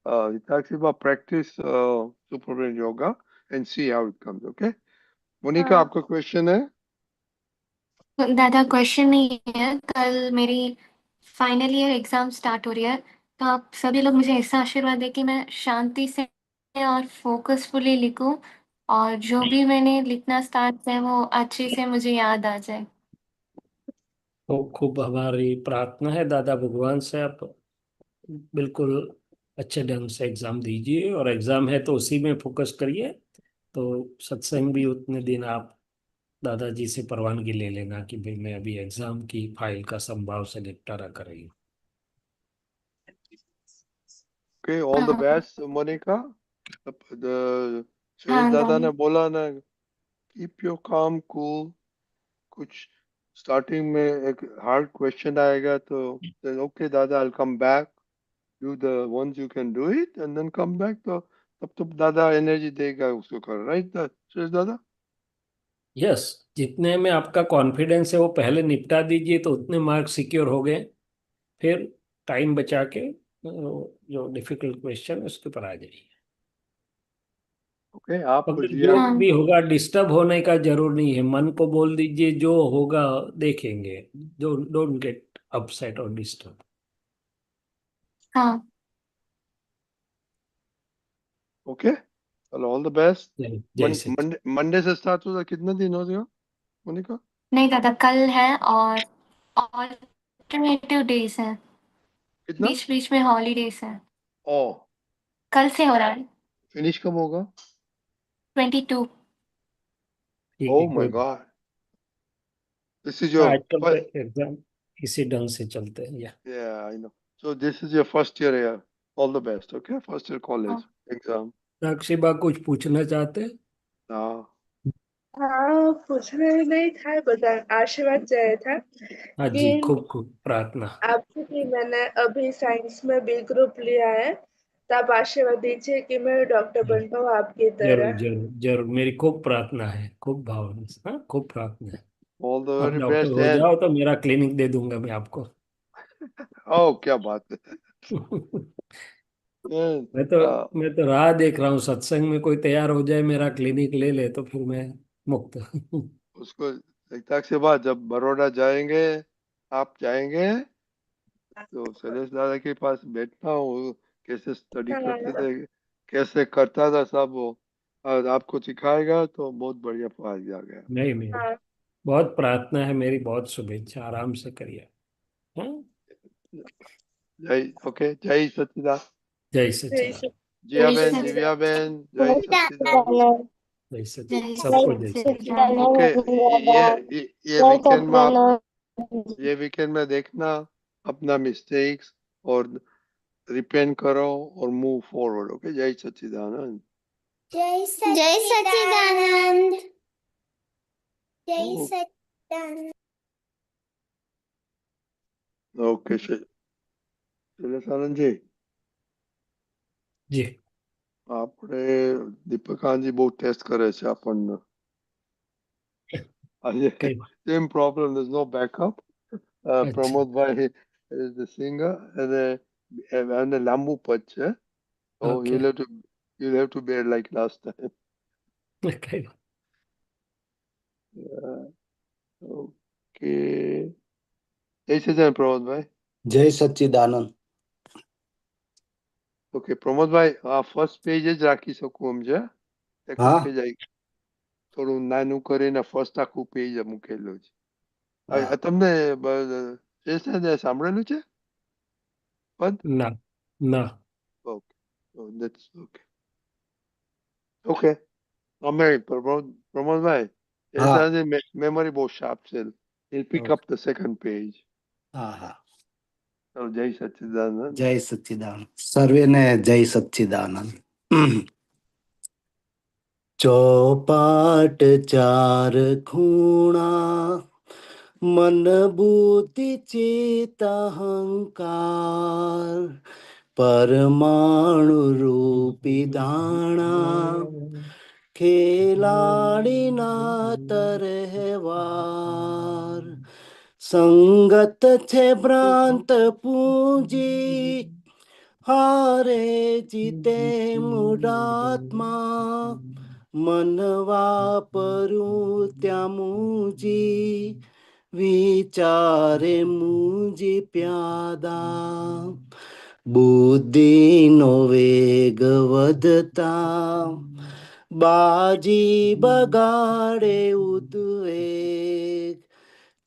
it talks about practice Superman yoga and see how it comes, okay? Monika, हाँ आपका क्वेश्चन है? दादा क्वेश्चन नहीं है, कल मेरी फाइनल ईयर एग्जाम स्टार्ट हो रही है, तो आप सभी लोग मुझे ऐसा आशीर्वाद दें कि मैं शांति से और फोकसफुली लिखूं, और जो भी मैंने लिखना स्टार्ट किया है वो अच्छे से मुझे याद आ जाए। तो खूब हमारी प्रार्थना है दादा भगवान से, आप बिल्कुल अच्छे ढंग से एग्जाम दीजिए, और एग्जाम है तो उसी में फोकस करिए। तो सत्संग भी उतने दिन आप दादाजी से परवानगी ले लेना कि भाई मैं अभी एग्जाम की फाइल का संभाव से निपटारा करेंगे। Okay, all the हाँ best, मोनिका। The सुरेश हाँ दादा दादा। ने बोला ना, keep your calm, cool। कुछ स्टार्टिंग में एक हार्ड क्वेश्चन आएगा तो then okay दादा, I'll come back, do the ones you can do it and then come back। तो तब तो दादा एनर्जी देगा उसको कर, राइट सुरेश दादा? यस, जितने में आपका कॉन्फिडेंस है वो पहले निपटा दीजिए तो उतने मार्क्स सिक्योर हो गए। फिर टाइम बचा के जो डिफिकल्ट क्वेश्चन है उसके ऊपर आ जाइए। ओके, आप मगर जिया। जो हाँ भी होगा डिस्टर्ब होने का जरूर नहीं है, मन को बोल दीजिए जो होगा देखेंगे। डोंट गेट अपसेट और डिस्टर्ब। हाँ। ओके, चलो, ऑल द बेस्ट। जय सच। मंडे मंडे से स्टार्ट होगा, कितना दिन हो गया मोनिका? नहीं दादा, कल है और ऑल्टरनेटिव डेज हैं, कितना? बीच बीच में हॉलीडेज हैं। ओ, कल से हो रहा है। फिनिश कब होगा? 22। ठीक ओ है, माय कोई। गॉड, दिस इज हाँ, योर आजकल तो फर्स्ट। एग्जाम इसी ढंग से चलते हैं या। या I know. So this is your first year here. All the best, okay? First year हाँ कॉलेज एग्जाम। साक्षी बा कुछ पूछना चाहते हैं? हाँ, हाँ, पूछना ही नहीं था, बता आशीर्वाद चाहिए था हाँ कि जी, खूब खूब प्रार्थना। आपसे कि मैंने अभी साइंस में बी ग्रुप लिया है, तो आप आशीर्वाद दीजिए कि मैं डॉक्टर बन पाऊँ आपकी जरूर तरह। जरूर जरूर, मेरी खूब प्रार्थना है, खूब भावना से, हाँ, खूब प्रार्थना है। ऑल द आप वेरी डॉक्टर बेस्ट हो एंड जाओ तो मेरा क्लिनिक दे दूंगा मैं आपको। ओ, क्या बात है। And, मैं तो मैं तो राह देख रहा हूँ, सत्संग में कोई तैयार हो जाए मेरा क्लिनिक ले ले तो फिर मैं मुक्त। उसको एक तक से बाद जब बड़ौदा जाएंगे, आप जाएंगे तो शैलेश दादा के पास बैठना हो, कैसे स्टडी करते हाँ थे, कैसे करता था सब वो, और आपको सिखाएगा तो बहुत बढ़िया फायदा आ गया। नहीं हाँ बहुत प्रार्थना है मेरी, बहुत शुभेच्छा, आराम से करिए। हाँ, जय ओके, जय सच्चिदानंद। जय जय सच्चिदानंद। श्री जियाबेन, सच्चिदानंद। दिव्याबेन, जय सच्चिदानंद। जय जय सच्चिदानंद, सबको जय सच्चिदानंद। सच्चिदानंद। ओके, ये वीकेंड में आप ये वीकेंड में देखना अपना मिस्टेक्स और रिपेंट करो और मूव फॉरवर्ड। ओके, जय सच्चिदानंद। जय सच्चिदानंद। जय ओ- सच्चिदानंद। ओके શૈલેષાનંદજી, जी આપણે દીપકાનજી બહુ ટેસ્ટ કરે છે આપણને આજે. कई बार। Same problem, there's no backup. अच्छा પ્રમોદભાઈ is the singer અને લાંબુ પદ છે, so okay you'll have to bear like last time. कई बार। ઓકે, જય સચ્ચિદાનંદ પ્રમોદભાઈ. જય સચ્ચિદાનંદ. ઓકે પ્રમોદભાઈ, આ ફર્સ્ટ પેજ જ રાખી શકું એમ છે? એક હા વખત જાય થોડું નાનું કરીને ફર્સ્ટ આખું પેજ મૂકેલું છે. હા તમને સાંભળેલું છે પદ? ना ना ઓકે, that's okay. ઓકે, અમે પ્રમોદભાઈ, હા મેમરી બહુ શાર્પ છે. He'll pick up the second page. હા હા ચલો, જય સચ્ચિદાનંદ. જય સચ્ચિદાનંદ. સર્વેને જય સચ્ચિદાનંદ. ચોપાટ ચાર ખૂણા મન બુદ્ધિ ચિત્ત અહંકાર પરમાણુ રૂપી દાણા ખેલાડીના તરહેવાર સંગત છે ભ્રાંત પૂંજી હારે જીતે મૂઢાત્મા મન વાપરું ત્યાં મૂજી વિચારે મૂજી પ્યાદા બુદ્ધિનો વેગ વધતા બાજી બગાડે ઉદ્વેગ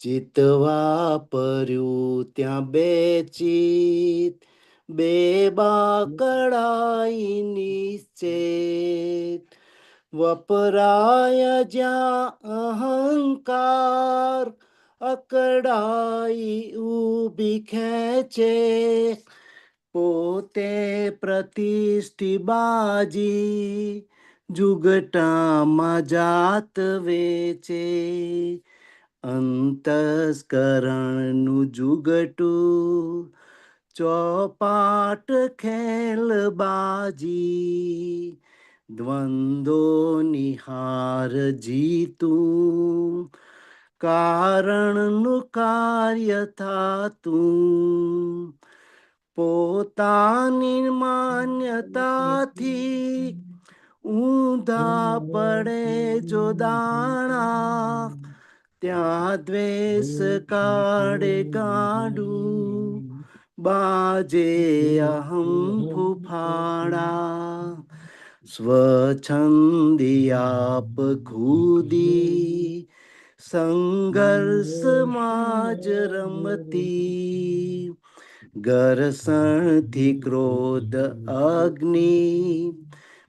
ચિતવા પર્યું ત્યાં બેચિત બે બાકડાઈ નિશ્ચેત વપરાય જ્યાં અહંકાર અકડાઈ ઊભી ખેંચે પોતે પ્રતિષ્ઠી બાજી જુગટામાં જાત વેચે અંતસ્કરણનું જુગટું ચોપાટ ખેલબાજી દ્વંદ્વો નિહાર જીતું કારણનું કાર્ય થાતું પોતાની માન્યતાથી ઊંધા પડે જો દાણા ત્યાં દ્વેષ કાઢે ગાડું બાજે અહમ ફૂફાડા સ્વછંદી આપ ખુદી સંઘર્ષમાં જ રમતી ઘર્ષણથી ક્રોધ અગ્નિ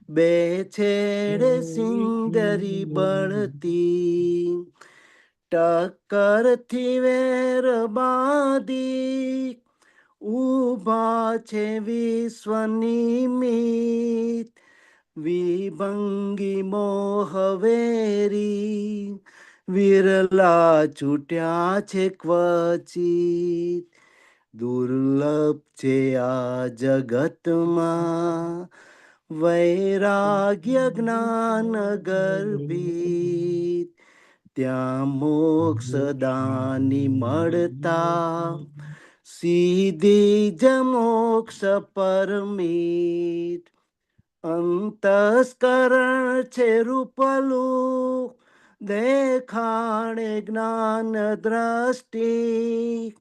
બે છેડે સિંદરી બળતી ટક્કરથી વેર બાંધી ઊભા છે વિશ્વનિમિત વિભંગી મોહવેરી વિરલા છૂટ્યા છે ક્વચિત દુર્લભ છે આ જગતમાં વૈરાગ્ય જ્ઞાન ગર્ભિત ત્યાં મોક્ષદાની મળતા સીધી જ મોક્ષ પરમિત અંતસ્કરણ છે રૂપલું દેખાડે જ્ઞાન દ્રષ્ટિ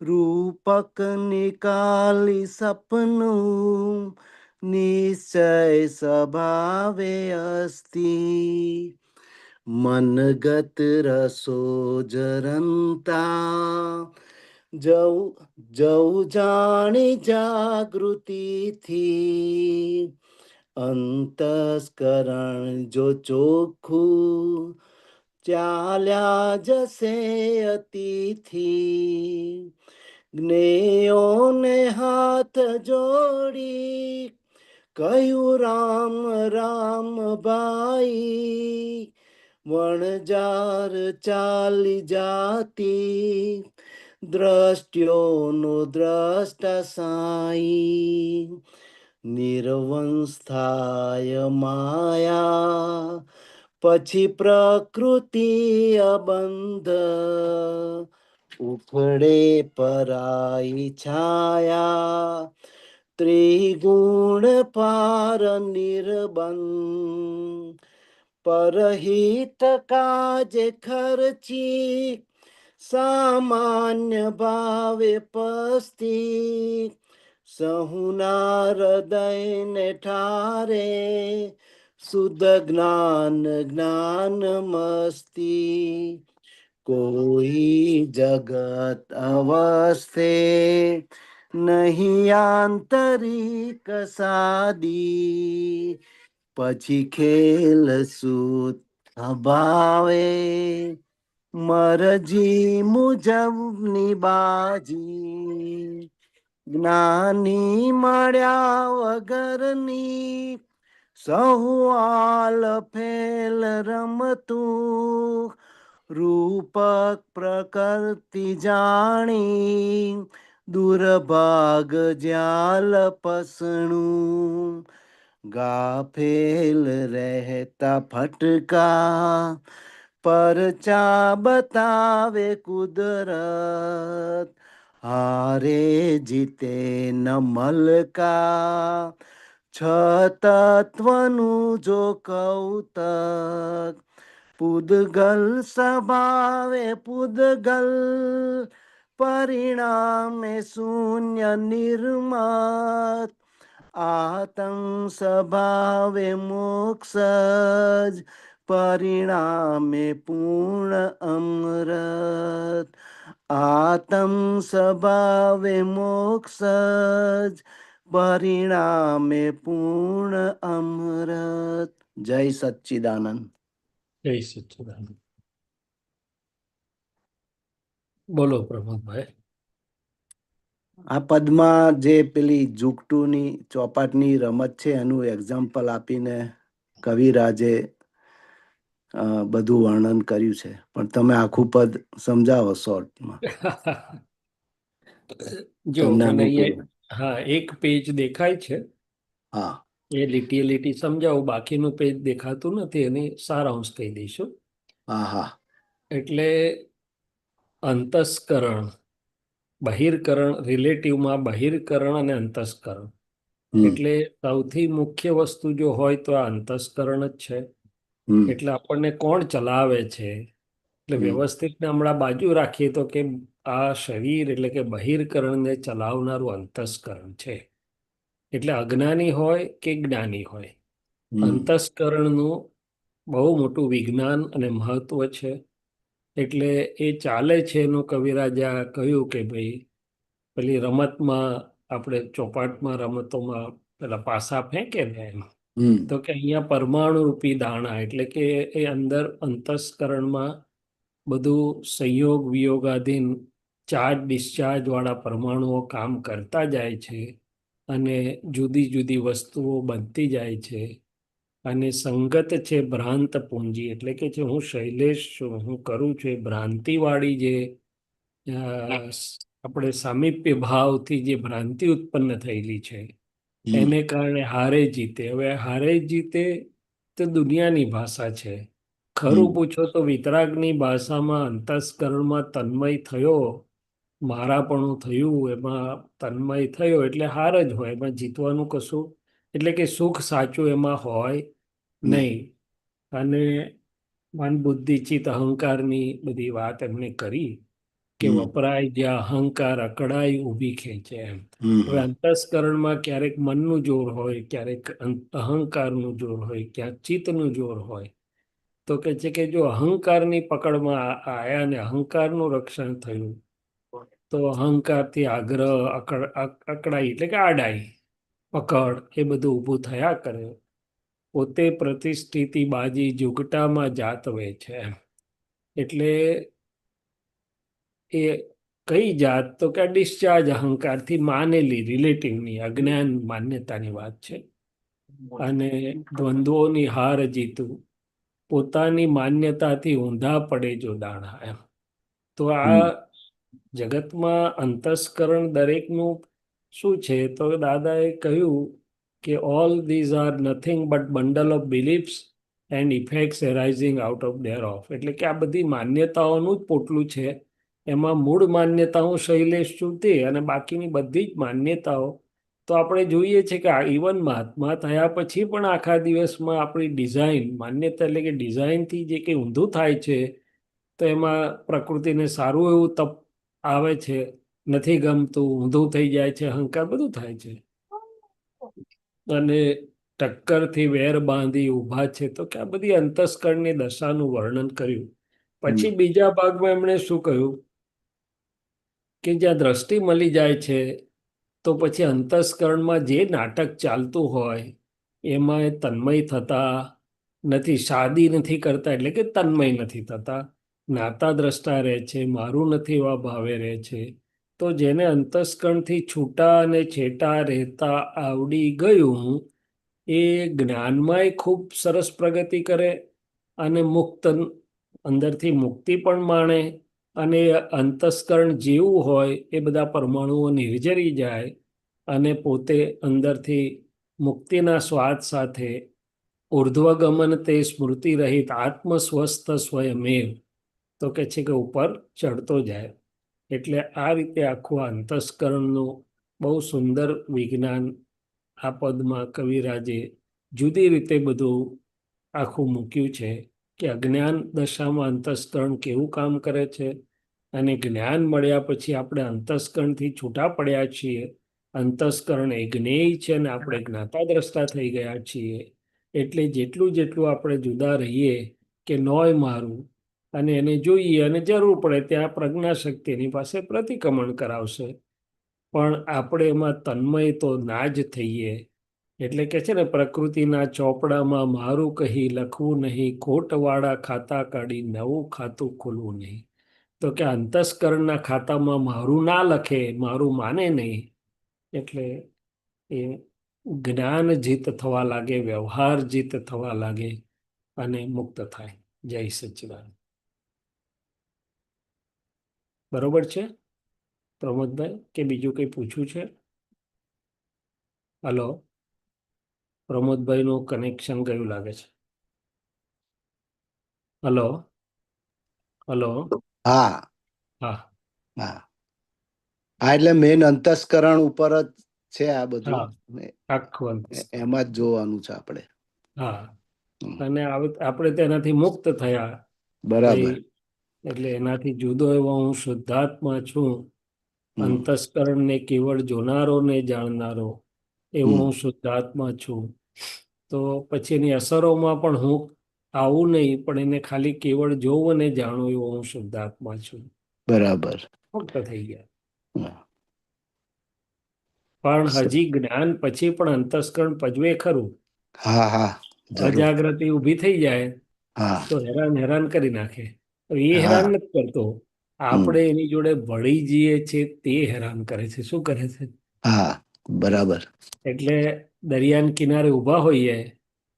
રૂપક નિકાલી સપનું નિશ્ચય સ્વભાવે અસ્તિ મનગત રસો જરંતા જવ જવ જાણી જાગૃતિથી અંતસ્કરણ જો ચોખ્ખું ચાલ્યા જશે અતિથી જ્ઞેયોને હાથ જોડી કહ્યું રામ રામ ભાઈ વણજાર ચાલી જાતી દ્રષ્ટ્યોનો દ્રષ્ટા સાઈ નિર્વંશ થાય માયા પછી પ્રકૃતિ અબંધ ઉખડે પરાઈ છાયા ત્રિગુણ પાર નિર્બંધ પરહિત કાજે ખર્ચી સામાન્ય ભાવે પસ્તી સહુના હૃદયને ઠારે શુદ્ધ જ્ઞાન જ્ઞાન મસ્તી કોઈ જગત અવસ્થે નહીં આંતરિક સાદી પછી ખેલ સૂત અભાવે મરજી મુજબની બાજી જ્ઞાની મળ્યા વગરની સહુ આલ ફેલ રમતું રૂપક પ્રકૃતિ જાણી દુર્ભાગ જ્યાલ પસણું ગાફેલ રહેતા ફટકા પરચા બતાવે કુદરત હારે જીતે ન મલકા છ તત્વનું જો કૌતક પૂદગલ સ્વભાવે પૂદગલ પરિણામે શૂન્ય નિર્મત આતંક સ્વભાવે મોક્ષ જ પરિણામે પૂર્ણ અમૃત આતમ સ્વભાવે મોક્ષ જ પરિણામે પૂર્ણ અમૃત જય સચ્ચિદાનંદ જય સચ્ચિદાનંદ. બોલો પ્રમોદભાઈ. આ પદમાં જે પેલી જુગટુની ચોપાટની રમત છે એનું એક્ઝામ્પલ આપીને કવિરાજે બધું વર્ણન કર્યું છે, પણ તમે આખું પદ સમજાવો શોર્ટમાં. જો તમને મને અનુકૂળ. અહીંયા હા એક પેજ દેખાય છે, હા એ લીટી લીટી સમજાવું, બાકીનું પેજ દેખાતું નથી, એની સારાંશ કહી દઈશું. હા હા એટલે અંતસ્કરણ, બહિર્કરણ, રિલેટિવમાં બહિર્કરણ અને અંતસ્કરણ. હમ એટલે સૌથી મુખ્ય વસ્તુ જો હોય તો આ અંતસ્કરણ જ છે. હમ એટલે આપણને કોણ ચલાવે છે, એટલે હમ વ્યવસ્થિત હમણાં બાજુ રાખીએ તો કે આ શરીર એટલે કે બહિર્કરણને ચલાવનારું અંતસ્કરણ છે. એટલે અજ્ઞાની હોય કે જ્ઞાની હોય, હમ અંતસ્કરણનું બહુ મોટું વિજ્ઞાન અને મહત્વ છે. એટલે એ ચાલે છે એનું કવિરાજા કહ્યું કે ભાઈ પેલી રમતમાં આપણે ચોપાટમાં રમતોમાં પેલા પાસા ફેંકે ને એમ, હમ તો કે અહીંયા પરમાણુ રૂપી દાણા એટલે કે એ અંદર અંતસ્કરણમાં બધું સંયોગ વિયોગાધીન ચાર્જ ડિસ્ચાર્જ વાળા પરમાણુઓ કામ કરતા જાય છે અને જુદી જુદી વસ્તુઓ બનતી જાય છે. અને સંગત છે ભ્રાંત પૂંજી એટલે કે જે હું શૈલેષ છું, હું કરું છું એ ભ્રાંતિવાળી જે આપણે સામીપ્ય ભાવથી જે ભ્રાંતિ ઉત્પન્ન થયેલી છે એને કારણે હારે જીતે. હવે હારે જીતે તો દુનિયાની ભાષા છે. ખરું પૂછો તો વિતરાગની ભાષામાં અંતસ્કરણમાં તન્મય થયો, મારાપણું થયું, એમાં તન્મય થયો એટલે હાર જ હોય, એમાં જીતવાનું કશું એટલે કે સુખ સાચું એમાં હોય નહીં. અને મન બુદ્ધિ ચિત્ત અહંકારની બધી વાત એમણે કરી. કે હમ વપરાય જ્યાં અહંકાર અકળાઈ ઊભી ખેંચે એમ. હમ હવે અંતસ્કરણમાં ક્યારેક મનનું જોર હોય, ક્યારેક અહંકારનું જોર હોય, ક્યાંક ચિત્તનું જોર હોય. તો કે છે કે જો અહંકારની પકડમાં આયા ને અહંકારનું રક્ષણ થયું તો અહંકારથી આગ્રહ અકળાઈ એટલે કે આડાઈ પકડ એ બધું ઊભું થયા કરે. પોતે પ્રતિષ્ઠિતિ બાજી જુગટામાં જાત છે એમ. એટલે એ કઈ જાત તો કે ડિસ્ચાર્જ અહંકારથી માનેલી રિલેટિવની અજ્ઞાન માન્યતાની વાત છે. અને દ્વંદ્વોની હાર જીતું પોતાની માન્યતાથી ઊંધા પડે જો દાણા એમ. તો આ જગતમાં અંતસ્કરણ દરેકનું શું છે તો દાદાએ કહ્યું કે all these are nothing but bundle of beliefs and effects arising out of thereof. એટલે કે આ બધી માન્યતાઓનું જ પોટલું છે. એમાં મૂળ માન્યતાઓ શૈલેષ ચૂતે અને બાકીની બધી જ માન્યતાઓ તો આપણે જોઈએ છે કે ઇવન મહાત્મા થયા પછી પણ આખા દિવસમાં આપણી ડિઝાઇન માન્યતા એટલે કે ડિઝાઇનથી જે કંઈ ઊંધું થાય છે તો એમાં પ્રકૃતિને સારું એવું તપ આવે છે, નથી ગમતું, ઊંધું થઈ જાય છે, અહંકાર બધું થાય છે. અને ટક્કરથી વેર બાંધી ઊભા છે તો કે આ બધી અંતસ્કરણની દશાનું વર્ણન કર્યું. પછી બીજા ભાગમાં એમણે શું કહ્યું કે જ્યાં દ્રષ્ટિ મળી જાય છે તો પછી અંતસ્કરણમાં જે નાટક ચાલતું હોય એમાં એ તન્મય થતા નથી, શાદી નથી કરતા એટલે કે તન્મય નથી થતા, નાતા દ્રષ્ટા રહે છે, મારું નથી એવા ભાવે રહે છે. તો જેને અંતસ્કરણથી છૂટા અને છેટા રહેતા આવડી ગયું એ જ્ઞાનમાંય ખૂબ સરસ પ્રગતિ કરે અને મુક્ત અંદરથી મુક્તિ પણ માણે અને અંતસ્કરણ જેવું હોય એ બધા પરમાણુઓ નિર્જરી જાય અને પોતે અંદરથી મુક્તિના સ્વાદ સાથે ઉર્ધ્વગમન તે સ્મૃતિ રહિત આત્મ સ્વસ્થ સ્વયમેવ તો કે છે કે ઉપર ચડતો જાય. એટલે આ રીતે આખું અંતસ્કરણનું બહુ સુંદર વિજ્ઞાન આ પદમાં કવિરાજે જુદી રીતે બધું આખું મૂક્યું છે કે અજ્ઞાન દશામાં અંતસ્કરણ કેવું કામ કરે છે અને જ્ઞાન મળ્યા પછી આપણે અંતસ્કરણથી છૂટા પડ્યા છીએ. અંતસ્કરણ એ જ્ઞેય છે અને આપણે જ્ઞાતા દ્રષ્ટા થઈ ગયા છીએ. એટલે જેટલું જેટલું આપણે જુદા રહીએ કે નોય મારું અને એને જોઈએ અને જરૂર પડે ત્યાં પ્રજ્ઞાશક્તિ એની પાસે પ્રતિક્રમણ કરાવશે. પણ આપણે એમાં તન્મય તો ના જ થઈએ. એટલે કે છે ને પ્રકૃતિના ચોપડામાં મારું કહી લખવું નહીં, ખોટવાળા ખાતા કાઢી નવું ખાતું ખોલવું નહીં. તો કે અંતસ્કરણના ખાતામાં મારું ના લખે, મારું માને નહીં એટલે એ જ્ઞાન જીત થવા લાગે, વ્યવહાર જીત થવા લાગે અને મુક્ત થાય. જય સચ્ચિદાનંદ. બરોબર છે પ્રમોદભાઈ કે બીજું કંઈ પૂછવું છે? હલો, પ્રમોદભાઈનું કનેક્શન ગયું લાગે છે. હલો હલો હા હા હા હા, એટલે મેન અંતસ્કરણ ઉપર જ છે આ બધું. હા આખું એમાં જ જોવાનું છે આપણે. હા અને આપણે તેનાથી મુક્ત થયા બરાબર. એટલે એનાથી જુદો એવો હું શુદ્ધાત્મા છું. અંતસ્કરણને કેવળ જોનારો ને જાણનારો એવો હું શુદ્ધાત્મા છું. તો પછી એની અસરોમાં પણ હું આવું નહીં, પણ એને ખાલી કેવળ જોવું અને જાણવું એવો હું શુદ્ધાત્મા છું. બરાબર. મુક્ત થઈ ગયા. પણ હજી જ્ઞાન પછી પણ અંતસ્કરણ પજવે ખરું. હા હા જરૂર. અજાગૃતિ ઊભી થઈ જાય હા તો હેરાન કરી નાખે. એ હા હેરાન નથી કરતો, આપણે એની જોડે ભળી જઈએ છે તે હેરાન કરે છે. શું કરે છે? હા બરાબર. એટલે દરિયાના કિનારે ઊભા હોઈએ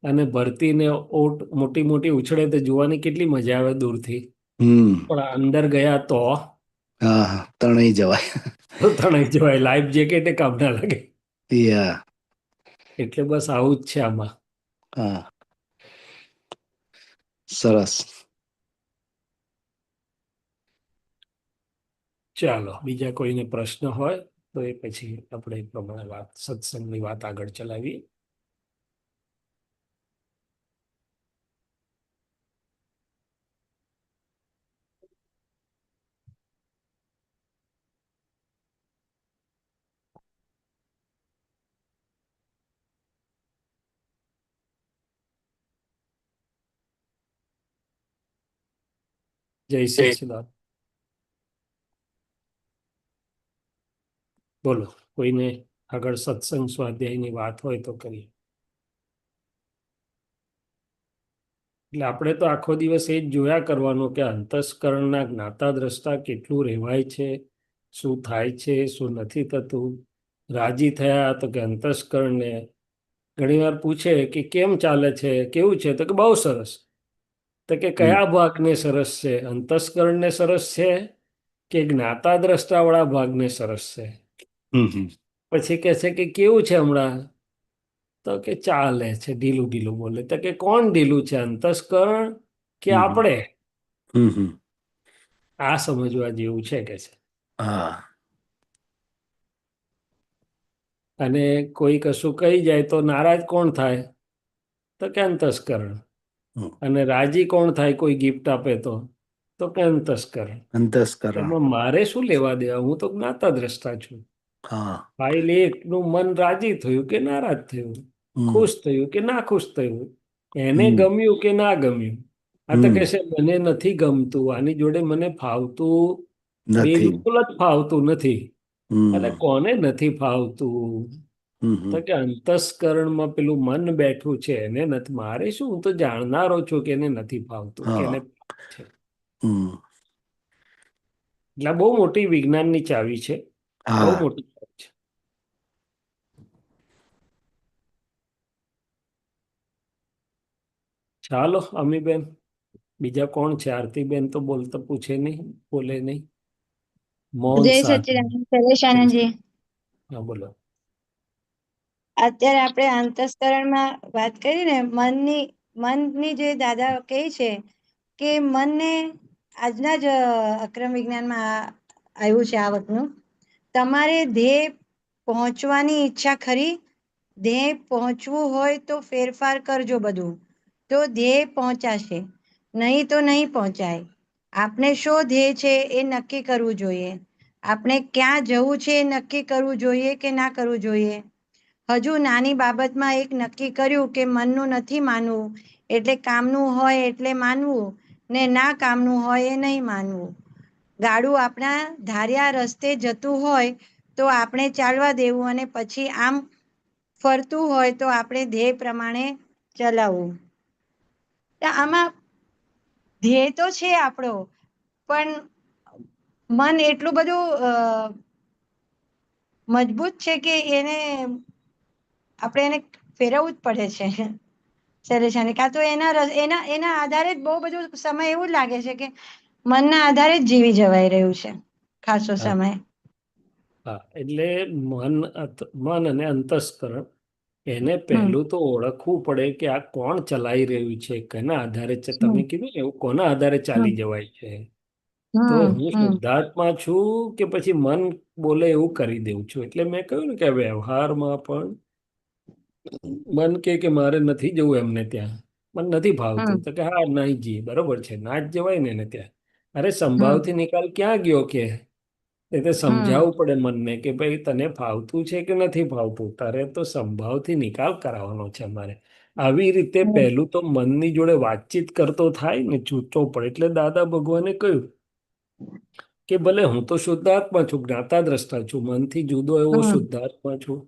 અને ભરતીને ઓટ મોટી મોટી ઉછળે તો જોવાની કેટલી મજા આવે દૂરથી. પણ અંદર ગયા તો હા હા તણાઈ જવાય. તણાઈ જવાય. લાઈફ જેકેટ કામ ના લાગે. યા એટલે બસ આવું જ છે આમાં. હા સરસ. ચાલો, બીજા કોઈને પ્રશ્ન હોય તો એ પછી આપણે એ પ્રમાણે વાત સત્સંગની વાત આગળ ચલાવીએ. જય સચ્ચિદાનંદ. બોલો, કોઈને આગળ સત્સંગ સ્વાધ્યાયની વાત હોય તો કરીએ. એટલે આપણે તો આખો દિવસ એ જ જોયા કરવાનું કે અંતસ્કરણના જ્ઞાતા દ્રષ્ટા કેટલું રહેવાય છે, શું થાય છે, શું નથી થતું. રાજી થયા તો કે અંતસ્કરણને ઘણીવાર પૂછે કે કેમ ચાલે છે, કેવું છે, તો કે બહુ સરસ. તો કે કયા ભાગને સરસ છે, અંતસ્કરણને સરસ છે કે જ્ઞાતા દ્રષ્ટા વાળા ભાગને સરસ છે? પછી કહે છે કે કેવું છે હમણાં? તો કે ચાલે છે, ઢીલું ઢીલું બોલે. તો કે કોણ ઢીલું છે, અંતસ્કરણ કે આપણે? આ સમજવા જેવું છે કે છે. હા. અને કોઈ કશું કહી જાય તો નારાજ કોણ થાય? તો કે અંતસ્કરણ. અને રાજી કોણ થાય કોઈ ગિફ્ટ આપે તો કે અંતસ્કરણ. અંતસ્કરણ. એમાં મારે શું લેવા દેવા? હું તો જ્ઞાતા દ્રષ્ટા છું. હા. ફાઇલ એકનું મન રાજી થયું કે નારાજ થયું, ખુશ થયું કે ના ખુશ થયું, એને ગમ્યું કે ના ગમ્યું. આ તો કહેશે મને નથી ગમતું, આની જોડે મને ફાવતું નથી. બિલકુલ જ ફાવતું નથી. એટલે કોને નથી ફાવતું? તો કે અંતસ્કરણમાં પેલું મન બેઠું છે એને નથી. મારે શું, હું તો જાણનારો છું કે એને નથી ફાવતું કે એને છે. એટલે બહુ મોટી વિજ્ઞાનની ચાવી છે, બહુ મોટી ચાવી છે. ચાલો અમીબેન, બીજા કોણ છે? આરતીબેન તો બોલતા પૂછે નહીં, બોલે નહીં. મોહન જય શાહ. સચ્ચિદાનંદ, શૈલેષ આનંદજી. હા બોલો. અત્યારે આપણે અંતસ્કરણમાં વાત કરી ને, મનની જે દાદા કહે છે કે મનને આજના જ અક્રમ વિજ્ઞાનમાં આવ્યું છે આ વખતનું, તમારે ધ્યેય પહોંચવાની ઈચ્છા ખરી? ધ્યેય પહોંચવું હોય તો ફેરફાર કરજો બધું, તો ધ્યેય પહોંચાશે, નહીં તો નહીં પહોંચાય. આપણે શો ધ્યેય છે એ નક્કી કરવું જોઈએ. આપણે ક્યાં જવું છે એ નક્કી કરવું જોઈએ કે ના કરવું જોઈએ. હજુ નાની બાબતમાં એક નક્કી કર્યું કે મનનું નથી માનવું, એટલે કામનું હોય એટલે માનવું, ને ના કામનું હોય એ નહીં માનવું. ગાડું આપણા ધાર્યા રસ્તે જતું હોય તો આપણે ચાલવા દેવું, અને પછી આમ ફરતું હોય તો આપણે ધ્યેય પ્રમાણે ચલાવવું. આમાં ધ્યેય તો છે આપણો, પણ મન એટલું બધું મજબૂત છે કે એને આપણે એને ફેરવવું જ પડે છે શૈલેષાને. કાં તો એના આધારે જ બહુ બધું સમય એવું લાગે છે કે મનના આધારે જ જીવી જવાઈ રહ્યું છે ખાસો સમય. હા, એટલે મન અને અંતસ્કરણ એને પહેલું તો ઓળખવું પડે કે આ કોણ ચલાવી રહ્યું છે, કેના આધારે છે. તમે કીધું ને એવું, કોના આધારે ચાલી જવાય છે. તો હું શુદ્ધાત્મા છું કે પછી મન બોલે એવું કરી દઉં છું? એટલે મેં કહ્યું ને કે વ્યવહારમાં પણ મન કે મારે નથી જવું એમને ત્યાં, મને નથી ભાવતું, તો કે હા નહીં જી, બરોબર છે, ના જ જવાય ને એને ત્યાં. અરે સંભાવથી નિકાલ ક્યાં ગયો કે? એટલે સમજાવવું પડે મનને કે ભાઈ તને ફાવતું છે કે નથી ફાવતું, તારે તો સંભાવથી નિકાલ કરાવવાનો છે અમારે. આવી રીતે પહેલું તો મનની જોડે વાતચીત કરતો થાય ને, છૂટો પડે. એટલે દાદા ભગવાને કહ્યું કે ભલે હું તો શુદ્ધાત્મા છું, જ્ઞાતા દ્રષ્ટા છું, મનથી જુદો એવો શુદ્ધાત્મા છું,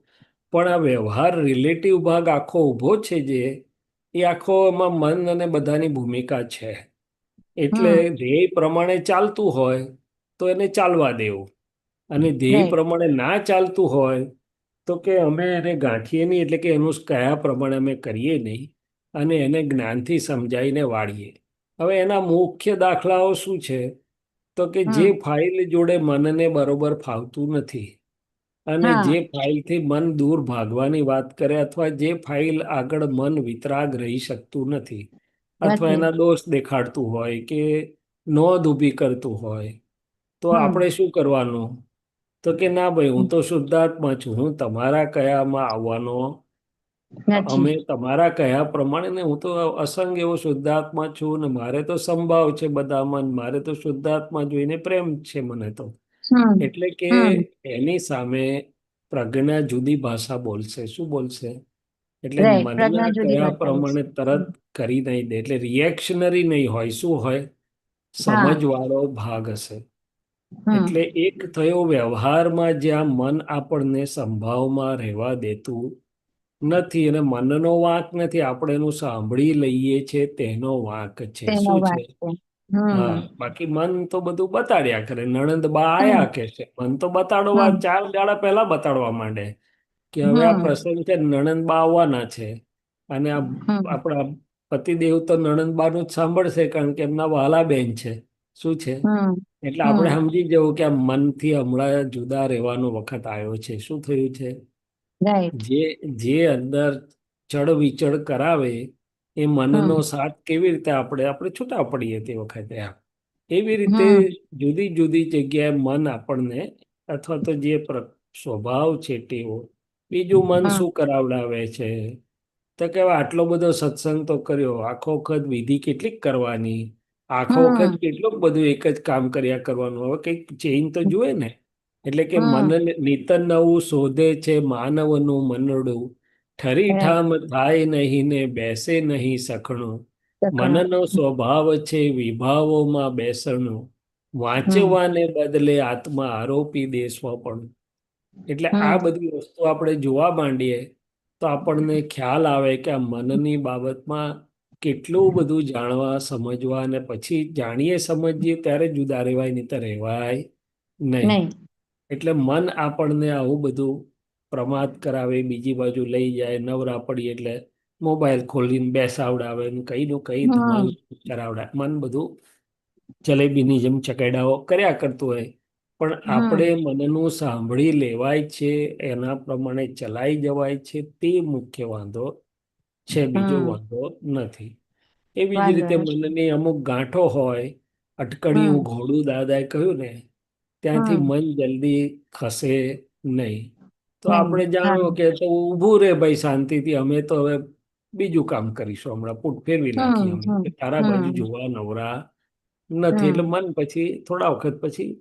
પણ આ વ્યવહાર રિલેટિવ ભાગ આખો ઊભો છે જે, એ આખો એમાં મન અને બધાની ભૂમિકા છે. એટલે ધ્યેય પ્રમાણે ચાલતું હોય તો એને ચાલવા દેવું, અને ધ્યેય પ્રમાણે ના ચાલતું હોય તો કે અમે એને ગાંઠીએ નહીં, એટલે કે એનું કયા પ્રમાણે અમે કરીએ નહીં, અને એને જ્ઞાનથી સમજાવીને વાળીએ. હવે એના મુખ્ય દાખલાઓ શું છે? તો કે જે ફાઇલ જોડે મનને બરોબર ફાવતું નથી, અને જે ફાઇલથી મન દૂર ભાગવાની વાત કરે, અથવા જે ફાઇલ આગળ મન વિતરાગ રહી શકતું નથી, અથવા એના દોષ દેખાડતું હોય કે નોંધ ઊભી કરતું હોય, તો આપણે શું કરવાનું? તો કે ના ભાઈ, હું તો શુદ્ધાત્મા છું, હું તમારા કયામાં આવવાનો, અમે તમારા કયા પ્રમાણે ને, હું તો અસંગ એવો શુદ્ધાત્મા છું ને, મારે તો સંભાવ છે બધામાં, મારે તો શુદ્ધાત્મા જોઈને પ્રેમ છે મને તો. એટલે કે એની સામે પ્રજ્ઞા જુદી ભાષા બોલશે. શું બોલશે? એટલે મનના કયા પ્રમાણે તરત કરી નહીં દે, એટલે રિએક્શનરી નહીં હોય. શું હોય? હા સમજવાળો ભાગ હશે. હમ એટલે એક થયો વ્યવહારમાં જ્યાં મન આપણને સંભાવમાં રહેવા દેતું નથી, અને મનનો વાંક નથી, આપણે એનું સાંભળી લઈએ છે તેનો વાંક છે. તેનો શું છે? વાત છે. હા, બાકી મન તો બધું બતાડ્યા કરે. નણંદ બા હમ આયા કે છે, મન તો બતાડવા હમ 4 દાડા પહેલા બતાડવા માંડે કે હવે આ હમ પ્રસંગ છે, નણંદ બા આવવાના છે. અને આ હમ આપણા પતિદેવ તો નણંદ બાનું જ સાંભળશે, કારણ કે એમના વહાલા બેન છે. શું છે? હમ એટલે આપણે હમ સમજી જવું કે આ મનથી હમણાં જુદા રહેવાનો વખત આવ્યો છે. શું થયું છે? રાઈટ. જે અંદર ચડ વિચળ કરાવે એ મનનો હમ સાથ કેવી રીતે આપણે છૂટા પડીએ તે વખતે. એવી રીતે હમ જુદી જુદી જગ્યાએ મન આપણને, અથવા તો જે સ્વભાવ છે ટેવો, બીજું મન હમ શું કરાવડાવે છે? તો કે હવે આટલો બધો સત્સંગ તો કર્યો, આખો વખત વિધિ કેટલીક કરવાની, આખો વખત હમ કેટલું બધું એક જ કામ કર્યા કરવાનું, હવે કંઈક ચેન્જ તો જુએ ને. એટલે કે મન હમ નિત નવું શોધે છે માનવનું મનડું, ઠરી રાઈટ. ઠામ થાય નહીં ને બેસે નહીં સખણું, લખણું. મનનો સ્વભાવ છે વિભાવોમાં બેસણું, હમ વાંચવાને બદલે આત્મા આરોપી દે સ્વપણું. એટલે આ હમ બધી વસ્તુ આપણે જોવા માંડીએ તો આપણને ખ્યાલ આવે કે આ મનની બાબતમાં કેટલું બધું જાણવા સમજવા, અને પછી જાણીએ સમજીએ ત્યારે જુદા રહેવાય, નહીં તો રહેવાય નહીં. નહીં. એટલે મન આપણને આવું બધું પ્રમાદ કરાવે, બીજી બાજુ લઈ જાય. નવરા પડીએ એટલે મોબાઈલ ખોલીને બેસાવડાવે, ને કઈ નું કઈ ધમાલ હમ કરાવડાવે. મન બધું જલેબીની જેમ ચકેડાઓ કર્યા કરતું હોય. પણ આપણે હમ મનનું સાંભળી લેવાય છે, એના પ્રમાણે ચલાઈ જવાય છે, તે મુખ્ય વાંધો છે, બીજો હમ વાંધો નથી. એવી જ વાંધો રીતે નથી. મનની અમુક ગાંઠો હોય, હમ અટકળિયું ઘોડું દાદાએ કહ્યું ને, ત્યાંથી હમ મન જલ્દી ખસે નહીં. તો નહીં. આપણે હા. જાણો કે તો ઊભું રે ભાઈ શાંતિથી, અમે તો હવે બીજું કામ કરીશું, હમણાં પૂટ ફેરવી નાખીએ હમ અમે, હમ કે તારા બાજુ હમ જોવા નવરા નથી. એટલે હમ મન પછી થોડા વખત પછી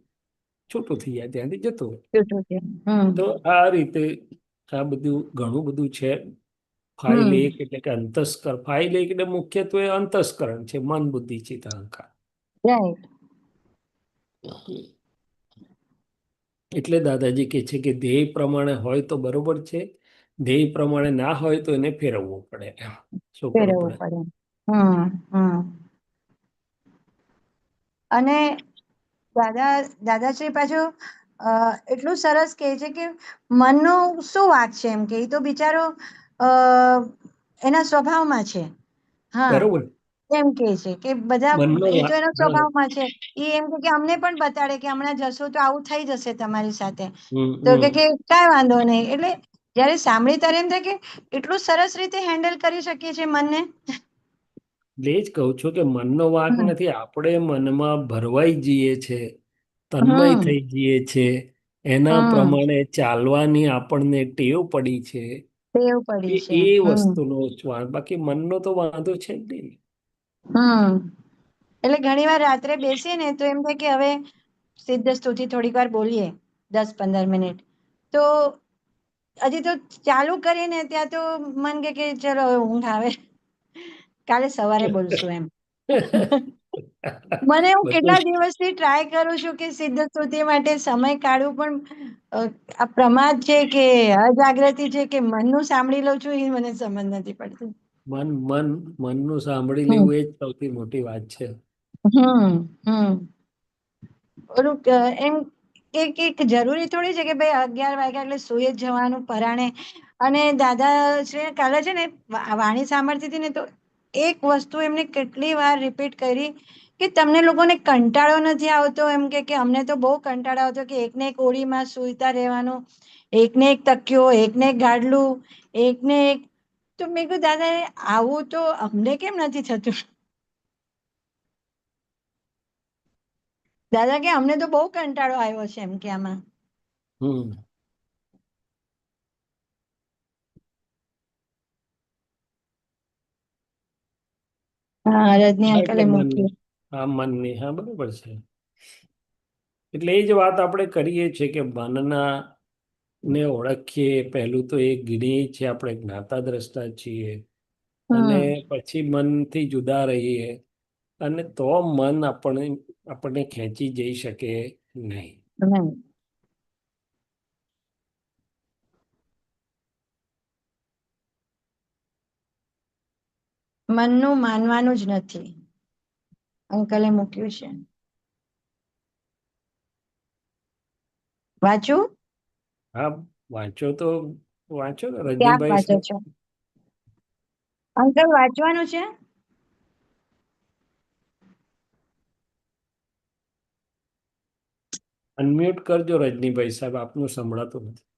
છૂટું થઈ જાય, ત્યાંથી જતું હોય. છૂટું છે. હમ તો આ રીતે આ બધું ઘણું બધું છે. ફાઇલ હમ એક એટલે કે અંતસ્કર, ફાઇલ એક એટલે મુખ્યત્વે અંતસ્કરણ છે, મન બુદ્ધિ ચિત્ત અહંકાર. રાઈટ. એટલે દાદાજી કહે છે કે ધ્યેય પ્રમાણે હોય તો બરોબર છે, ધ્યેય પ્રમાણે ના હોય તો એને ફેરવવું પડે. શું કરવું ફેરવવું પડે? પડે. હમ અને દાદાશ્રી પાછું એટલું સરસ કહે છે કે મનનો શું વાંક છે, એમ કે એ તો બિચારો અ, એના સ્વભાવમાં છે. હા, બરોબર. એમ કે છે કે બધા મનનો એ તો એના હા. સ્વભાવમાં છે. એ એમ કે અમને પણ બતાડે કે હમણાં જશો તો આવું થઈ જશે તમારી સાથે. હમ તો કે હમ કાંઈ વાંધો નહીં. એટલે જયારે સાંભળી ત્યારે એમ થાય કે એટલું સરસ રીતે હેન્ડલ કરી શકીએ છીએ મનને. એટલે જ કહું છું કે મનનો વાંક હમ નથી, આપણે મનમાં ભરવાઈ જઈએ છે, તન્મય હમ થઈ જઈએ છે, એના હમ પ્રમાણે ચાલવાની આપણને ટેવ પડી છે. ટેવ પડી છે. એ વસ્તુનો જ વાંક, બાકી મનનો તો વાંધો છે જ નહીં. હમ એટલે ઘણી વાર રાત્રે બેસીએ ને તો એમ થાય કે હવે સિદ્ધ સ્તુતિ થોડીક વાર બોલીએ, 10-15 મિનિટ. તો હજી તો ચાલુ કરીને ત્યાં તો મન કે ચલો હવે ઊંઘ આવે, કાલે સવારે બોલશું એમ. મને હું બધું કેટલા દિવસથી ટ્રાય કરું છું કે સિદ્ધ સ્તુતિ માટે સમય કાઢવું, પણ આ પ્રમાદ છે કે અજાગૃતિ છે કે મનનું સાંભળી લઉં છું, એ મને સમજ નથી પડતી. મનનું સાંભળી હમ લેવું એ જ સૌથી મોટી વાત છે. હમ ઓલું એમ એક જરૂરી થોડી છે કે ભાઈ 11 વાગ્યા એટલે સુઈ જ જવાનું પરાણે. અને દાદા શ્રી કાલે છે ને વાણી સાંભળતી હતી ને, તો એક વસ્તુ એમને કેટલી વાર રિપીટ કરી કે તમને લોકોને કંટાળો નથી આવતો, એમ કે અમને તો બહુ કંટાળો આવતો કે એકને એક ઓળીમાં સૂઈતા રહેવાનું, એકને એક તકિયો, એકને એક ગાડલું, એકને એક. તો મેં કીધું દાદા આવું તો અમને કેમ નથી થતું. દાદા કે અમને તો બહુ કંટાળો આવ્યો છે એમ કે આમાં. હમ હા, રજની હા, એટલે અંકલે મન, મૂકી. હા મનની, હા બરોબર છે. એટલે એ જ વાત આપણે કરીએ છીએ કે મનના ને ઓળખીએ, પહેલું તો એ ગીણીએ છીએ, આપણે જ્ઞાતા દ્રષ્ટા છીએ, અને હમ પછી મનથી જુદા રહીએ, અને તો મન આપણને ખેંચી જઈ શકે નહીં. નહીં. મનનું માનવાનું જ નથી. અંકલે મૂક્યું છે. વાંચું? હા, વાંચો ને ક્યાં રજનીભાઈ વાંચો સાહેબ. છો? અંકલ વાંચવાનું છે? અનમ્યુટ કરજો રજનીભાઈ સાહેબ, આપનું સંભળાતું નથી.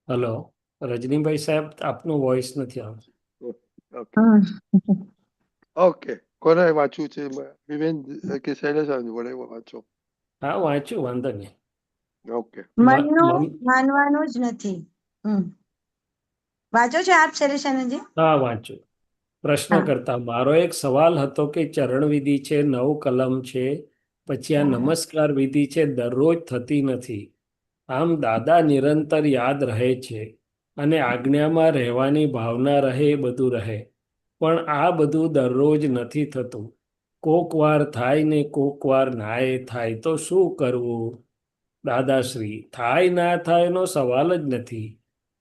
હલો, રજનીભાઈ સાહેબ, આપનું વોઇસ નથી આવતું. ઓકે ઓકે, કોને વાંચવું છે? વિવેન કે શૈલેષ, વડે વાંચો. હા, વાંચ્યું, વાંધો નહીં. ઓકે, મનનું માનવાનું જ નથી. વાંચો છો આપ શૈલેષાનંદજી? હા, વાંચ્યું. પ્રશ્ન હા. કરતા મારો એક સવાલ હતો કે ચરણ વિધિ છે, 9 કલમ છે, પછી આ નમસ્કાર વિધિ છે, દરરોજ થતી નથી. આમ દાદા નિરંતર યાદ રહે છે અને આજ્ઞામાં રહેવાની ભાવના રહે, એ બધું રહે. પણ આ બધું દરરોજ નથી થતું. કોક વાર થાય ને કોક વાર નાય થાય, તો શું કરવું? દાદાશ્રી, થાય ના થાય એનો સવાલ જ નથી.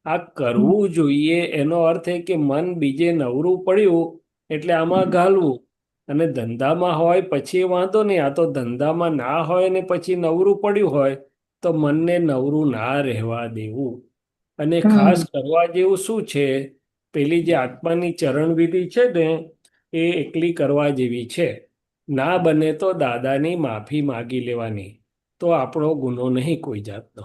આ કરવું જોઈએ એનો અર્થ એ કે મન બીજે નવરું પડ્યું એટલે આમાં ઘાલવું. અને ધંધામાં હોય પછી વાંધો નહીં. આ તો ધંધામાં ના હોય ને પછી નવરું પડ્યું હોય તો મનને નવરું ના રહેવા દેવું. અને ખાસ કરવા જેવું શું છે? પેલી જે આત્માની ચરણ વિધિ છે ને, એ એકલી કરવા જેવી છે. ના બને તો દાદાની માફી માગી લેવાની, તો આપણો ગુનો નહીં કોઈ જાતનો.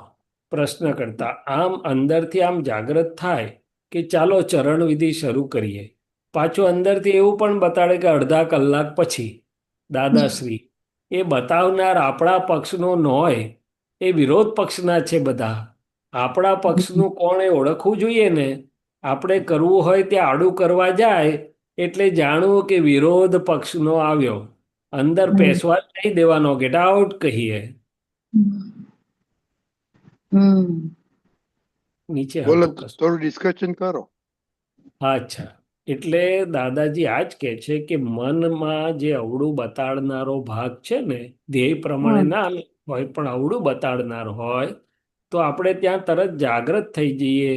પ્રશ્ન કરતા આમ અંદરથી આમ જાગૃત થાય કે ચાલો ચરણ વિધિ શરૂ કરીએ. પાછું અંદરથી એવું પણ બતાડે કે અડધા કલાક પછી. દાદાશ્રી, એ બતાવનાર આપણા પક્ષનો ન હોય, એ વિરોધ પક્ષના છે બધા. આપણા પક્ષનું કોણ એ ઓળખવું જોઈએ ને. આપણે કરવું હોય ત્યાં આડું કરવા જાય એટલે જાણવું કે વિરોધ પક્ષનો આવ્યો. અંદર પેસવા જ નહીં દેવાનો, ગેટ આઉટ કહીએ. નીચે બોલો, હતું કશું. થોડું ડિસ્કશન કરો. અચ્છા, એટલે દાદાજી આ જ કહે છે કે મનમાં જે અવળું બતાડનારો ભાગ છે ને, ધ્યેય પ્રમાણે ના હોય પણ અવળું બતાડનાર હોય, તો આપણે ત્યાં તરત જાગૃત થઈ જઈએ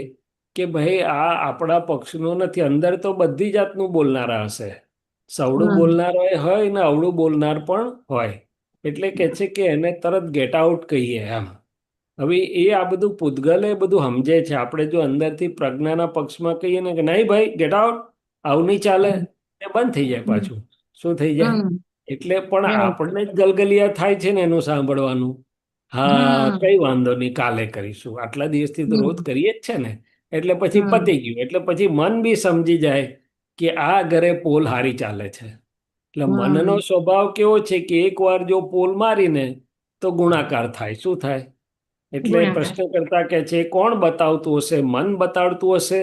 કે ભાઈ આ આપણા પક્ષનો નથી. અંદર તો બધી જાતનું બોલનારા હશે. સવળું બોલનાર હોય ને અવળું બોલનાર પણ હોય. એટલે કહે છે કે એને તરત ગેટ આઉટ કહીએ એમ. હવે એ આ બધું પૂતગલે બધું સમજે છે. આપણે જો અંદરથી પ્રજ્ઞાના પક્ષમાં કહીએ ને કે નહીં ભાઈ ગેટ આઉટ, આવું નહીં ચાલે, એ બંધ થઈ જાય. પાછું શું થઈ જાય? એટલે પણ આપણને જ ગલગલિયા થાય છે ને એનું સાંભળવાનું. હા, કઈ વાંધો નહીં, કાલે કરીશું. આટલા દિવસથી તો રોજ કરીએ જ છે ને. એટલે પછી પતી ગયું. એટલે પછી મન બી સમજી જાય કે આ ઘરે પોલ હારી ચાલે છે. એટલે મનનો સ્વભાવ કેવો છે કે એકવાર જો પોલ મારીને તો ગુણાકાર થાય. શું થાય? એટલે પ્રશ્ન કરતા કે છે કોણ બતાવતું હશે? મન બતાવતું હશે.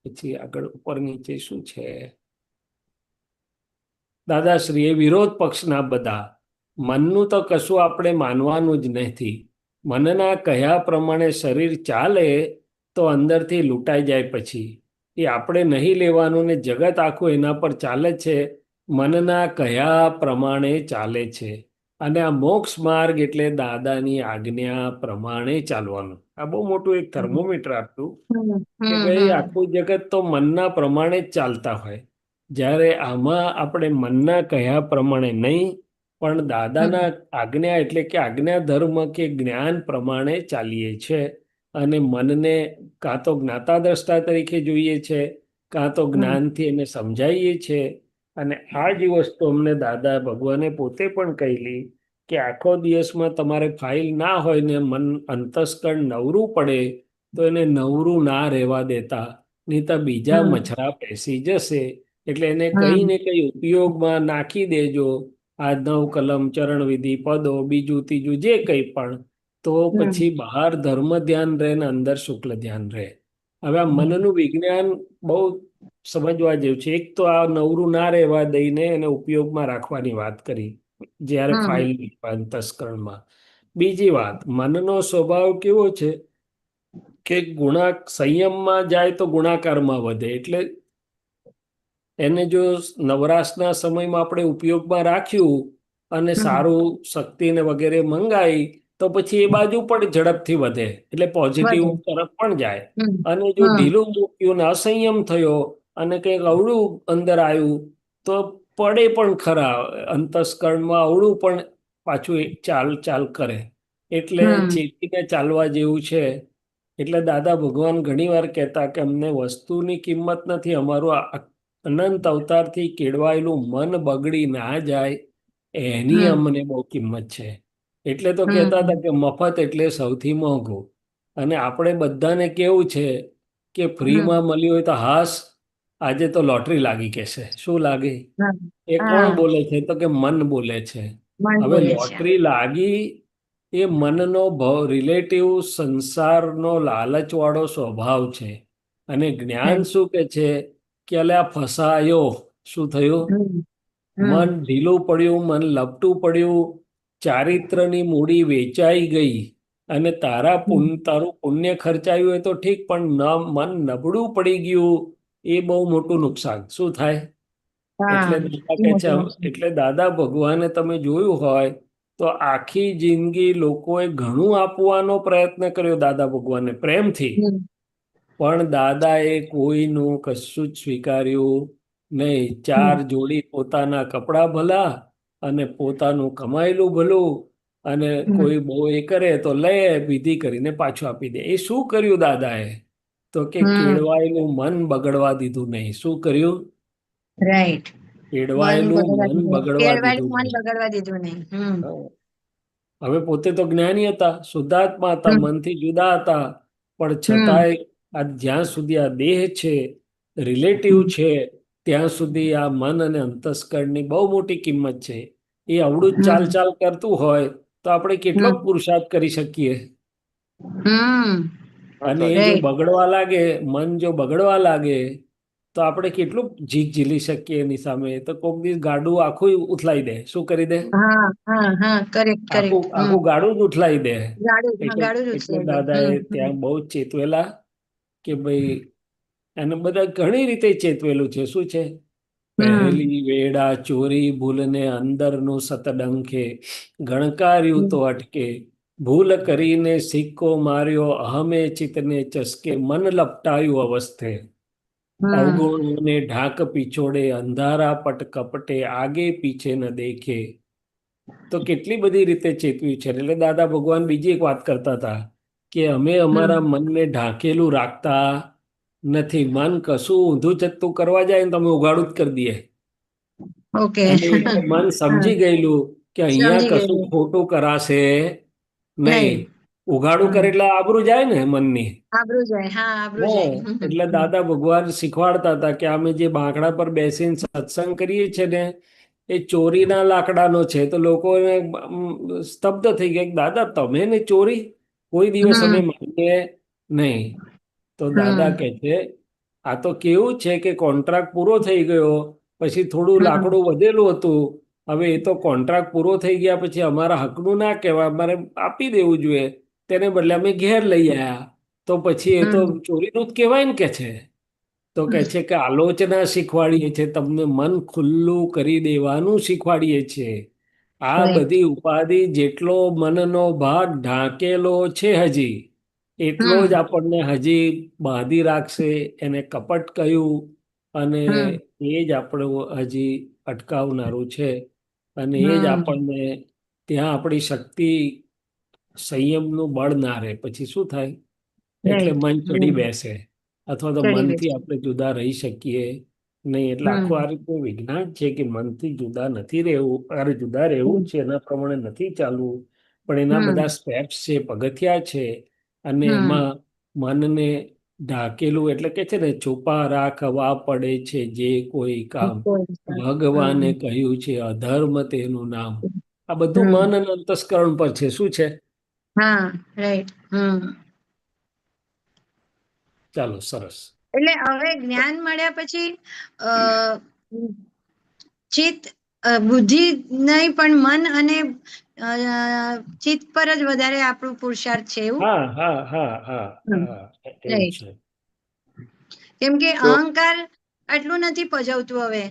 પછી આગળ ઉપર નીચે શું છે? દાદાશ્રી, એ વિરોધ પક્ષના બધા. મનનું તો કશું આપણે માનવાનું જ નથી. મનના કહ્યા પ્રમાણે શરીર ચાલે તો અંદરથી લૂંટાઈ જાય. પછી એ આપણે નહીં લેવાનું ને જગત આખું એના પર ચાલે છે. મનના કહ્યા પ્રમાણે ચાલે છે. અને આ મોક્ષ માર્ગ એટલે દાદાની આજ્ઞા પ્રમાણે ચાલવાનું. આ બહુ મોટું એક થર્મોમીટર આપતું કે ભાઈ આખું જગત તો મનના પ્રમાણે જ ચાલતા હોય. જ્યારે આમાં આપણે મનના કહ્યા પ્રમાણે નહીં, પણ દાદાના આજ્ઞા એટલે કે આજ્ઞા ધર્મ કે જ્ઞાન પ્રમાણે ચાલીએ છે. અને મનને કાં તો જ્ઞાતા દ્રષ્ટા તરીકે જોઈએ છે, કાં તો જ્ઞાનથી એને સમજાવીએ છે. અને આ જ વસ્તુ અમને દાદા ભગવાને પોતે પણ કહેલી કે આખો દિવસમાં તમારે ફાઇલ ના હોય ને મન અંતસ્કરણ નવરું પડે તો એને નવરું ના રહેવા દેતા, નહીં તો બીજા મચ્છરા પેસી જશે. એટલે એને કઈ ને કઈ ઉપયોગમાં નાખી દેજો. આ 9 કલમ, ચરણ વિધિ, પદો, બીજું ત્રીજું જે કંઈ પણ, તો પછી બહાર ધર્મ ધ્યાન રહે ને અંદર શુક્લ ધ્યાન રહે. હવે આ મનનું વિજ્ઞાન બહુ સમજવા જેવું છે. એક તો આ નવરું ના રહેવા દઈને એને ઉપયોગમાં રાખવાની વાત કરી જ્યારે ફાઇલ અંતસ્કરણમાં. બીજી વાત, મનનો સ્વભાવ કેવો છે કે સંયમમાં જાય તો ગુણાકારમાં વધે. એટલે એને જો નવરાશના સમયમાં આપણે ઉપયોગમાં રાખ્યું અને સારું શક્તિ ને વગેરે મંગાઈ તો પછી એ બાજુ પણ ઝડપથી વધે, એટલે પોઝિટિવ વધે. તરફ પણ જાય. હમ અને જો હમ ઢીલું મૂક્યું ને અસંયમ થયો અને કંઈક અવળું અંદર આવ્યું તો પડે પણ ખરા, અંતસ્કરણમાં અવળું પણ પાછું ચાલ કરે. એટલે હમ ચેતીને ચાલવા જેવું છે. એટલે દાદા ભગવાન ઘણીવાર કહેતા કે અમને વસ્તુની કિંમત નથી, અમારું અનંત અવતારથી કેળવાયેલું મન બગડી ના જાય એની હમ અમને બહુ કિંમત છે. એટલે તો કહેતા હમ હતા કે મફત એટલે સૌથી મોંઘું. અને આપણે બધાને કેવું છે કે હમ ફ્રીમાં મળ્યું હોય તો હાસ, આજે તો લોટરી લાગી કહેશે. શું લાગે? હા એ કોણ હા, બોલે છે? તો કે મન બોલે છે. મન હવે બોલે છે. લોટરી લાગી એ મનનો રિલેટિવ સંસારનો લાલચવાળો સ્વભાવ છે. અને જ્ઞાન Right. શું કે છે કે અલ્યા ફસાયો. શું થયું? હમ મન હમ ઢીલું પડ્યું, મન લપટું પડ્યું, ચારિત્રની મૂડી વેચાઈ ગઈ અને તારું પુણ્ય ખર્ચાયું હોય તો ઠીક, પણ મન નબળું પડી ગયું એ બહુ મોટું નુકસાન. શું થાય? હા, એટલે દાદા એ કે છે, મોટું નુકસાન. એટલે દાદા ભગવાને તમે જોયું હોય તો આખી જિંદગી લોકોએ ઘણું આપવાનો પ્રયત્ન કર્યો દાદા ભગવાનને પ્રેમથી, હમ પણ દાદાએ કોઈનું કશું જ સ્વીકાર્યું નહીં. ચાર હમ જોડી પોતાના કપડાં ભલા અને પોતાનું કમાયેલું ભલું, અને હમ કોઈ બહુ એ કરે તો લે વિધિ કરીને પાછું આપી દે. એ શું કર્યું દાદાએ? તો કે હમ કેળવાયેલું મન બગડવા દીધું નહીં. શું કર્યું? રાઈટ. મન કેળવાયેલું બગડવા મન દીધું, બગડવા કેળવાયેલું દીધું મન નહીં. બગડવા દીધું નહીં. હા. હવે પોતે તો જ્ઞાની હતા, શુદ્ધાત્મા હતા, હમ મનથી જુદા હતા, પણ હમ છતાંય આ જ્યાં સુધી આ દેહ છે, રિલેટિવ હમ છે, ત્યાં સુધી આ મન અને અંતસ્કરણની બહુ મોટી કિંમત છે. એ અવળું જ હમ ચાલ કરતું હોય તો આપણે કેટલો હમ પુરુષાર્થ કરી શકીએ. હમ અને એ જો રાઈટ. બગડવા લાગે, મન જો બગડવા લાગે તો આપણે કેટલું ઝીલી શકીએ એની સામે. તો કોક દિવસ ગાડું આખું ઉથલાઈ દે. શું કરી દે? હા હા હા, કરેક્ટ આખું કરેક્ટ. આખું ગાડું જ ઉથલાઈ દે. ગાડું, હા, એટલે ગાડું જ એટલે ઉછળાઈ દે. દાદાએ ત્યાં બહુ જ ચેતવેલા કે ભાઈ, અને બધા ઘણી રીતે ચેતવેલું છે. શું છે? હમ પહેલી વેડા ચોરી ભૂલને અંદરનું સતડંખે, ગણકાર્યું તો અટકે, ભૂલ કરીને સિક્કો માર્યો અહમે ચિત્તને ચસકે, મન લપટાયું અવસ્થે, હમ અવગુણોને ઢાક પીછોડે, અંધારા પટ કપટે, આગે પીછે ન દેખે. તો કેટલી બધી રીતે ચેતવ્યું છે. એટલે દાદા ભગવાન બીજી એક વાત કરતા હતા કે અમે અમારા હમ મનને ઢાંકેલું રાખતા નથી. મન કશું ઊંધું ચત્તું કરવા જાય ને તમે ઉગાડું જ કરી દઈએ. ઓકે. અને એટલે મન હા, સમજી ગયેલું કે અહીંયા સમજી કશું ગયેલું. ખોટું કરાશે નહીં. નહીં. ઉઘાડું કરે હમ એટલે આબરૂ જાય ને મનની. આબરૂ જાય. હા, આબરૂ હા. જાય. એટલે દાદા ભગવાન શીખવાડતા હતા કે અમે જે બાંકડા પર બેસીને સત્સંગ કરીએ છીએ ને, એ ચોરીના લાકડાનો છે. તો લોકોને સ્તબ્ધ થઈ ગયા કે દાદા તમે ને ચોરી? કોઈ દિવસ અમે હમ માનીએ નહીં. તો દાદા હમ કહે છે આ તો કેવું છે કે કોન્ટ્રાક્ટ પૂરો થઈ ગયો, પછી થોડું હમ લાકડું વધેલું હતું. હવે એ તો કોન્ટ્રાક્ટ પૂરો થઈ ગયા પછી અમારા હકનું ના કહેવાય, અમારે આપી દેવું જોઈએ. તેને બદલે અમે ઘેર લઈ આવ્યા. તો પછી એ તો હમ ચોરીનું જ કહેવાય ને કે છે. તો કહે છે કે આલોચના શીખવાડીએ છીએ, તમને મન ખુલ્લું કરી દેવાનું શીખવાડીએ છીએ. આ રાઈટ. બધી ઉપાધિ જેટલો મનનો ભાગ ઢાંકેલો છે હજી, એટલો જ હમ આપણને હજી બાંધી રાખશે. એને કપટ કહ્યું અને હમ એ જ આપણું હજી અટકાવનારું છે. અને એ જ હમ આપણને ત્યાં આપણી શક્તિ, સંયમનું બળ ના રહે. પછી શું થાય? એટલે રાઈટ. મન ચડી હમ બેસે, અથવા તો ચડી મનથી બેસે. આપણે જુદા રહી શકીએ નહીં. એટલે આખું આ હમ રીતનું વિજ્ઞાન છે કે મનથી જુદા નથી રહેવું. અરે જુદા રહેવું હમ છે, એના પ્રમાણે નથી ચાલવું, પણ એના બધા હમ સ્ટેપ્સ છે, પગથિયા છે. અને હમ એમાં મનને ઢાકેલું, એટલે કે છે ને, છુપા રાખવા પડે છે જે કોઈ કામ, ભગવાને હમ કહ્યું છે અધર્મ તેનું નામ. આ બધું હમ મન અને અંતસ્કરણ પર છે. શું છે? હા, રાઈટ. ચાલો, સરસ. એટલે હવે જ્ઞાન મળ્યા પછી અ ચિત્ત બુદ્ધિ નહીં પણ મન અને ચિત્ત પર જ વધારે આપણું પુરુષાર્થ છે એવું. હા હા હા હા હમ. હા એવું Right. છે. કેમ કે તો અહંકાર આટલું નથી પજવતું હવે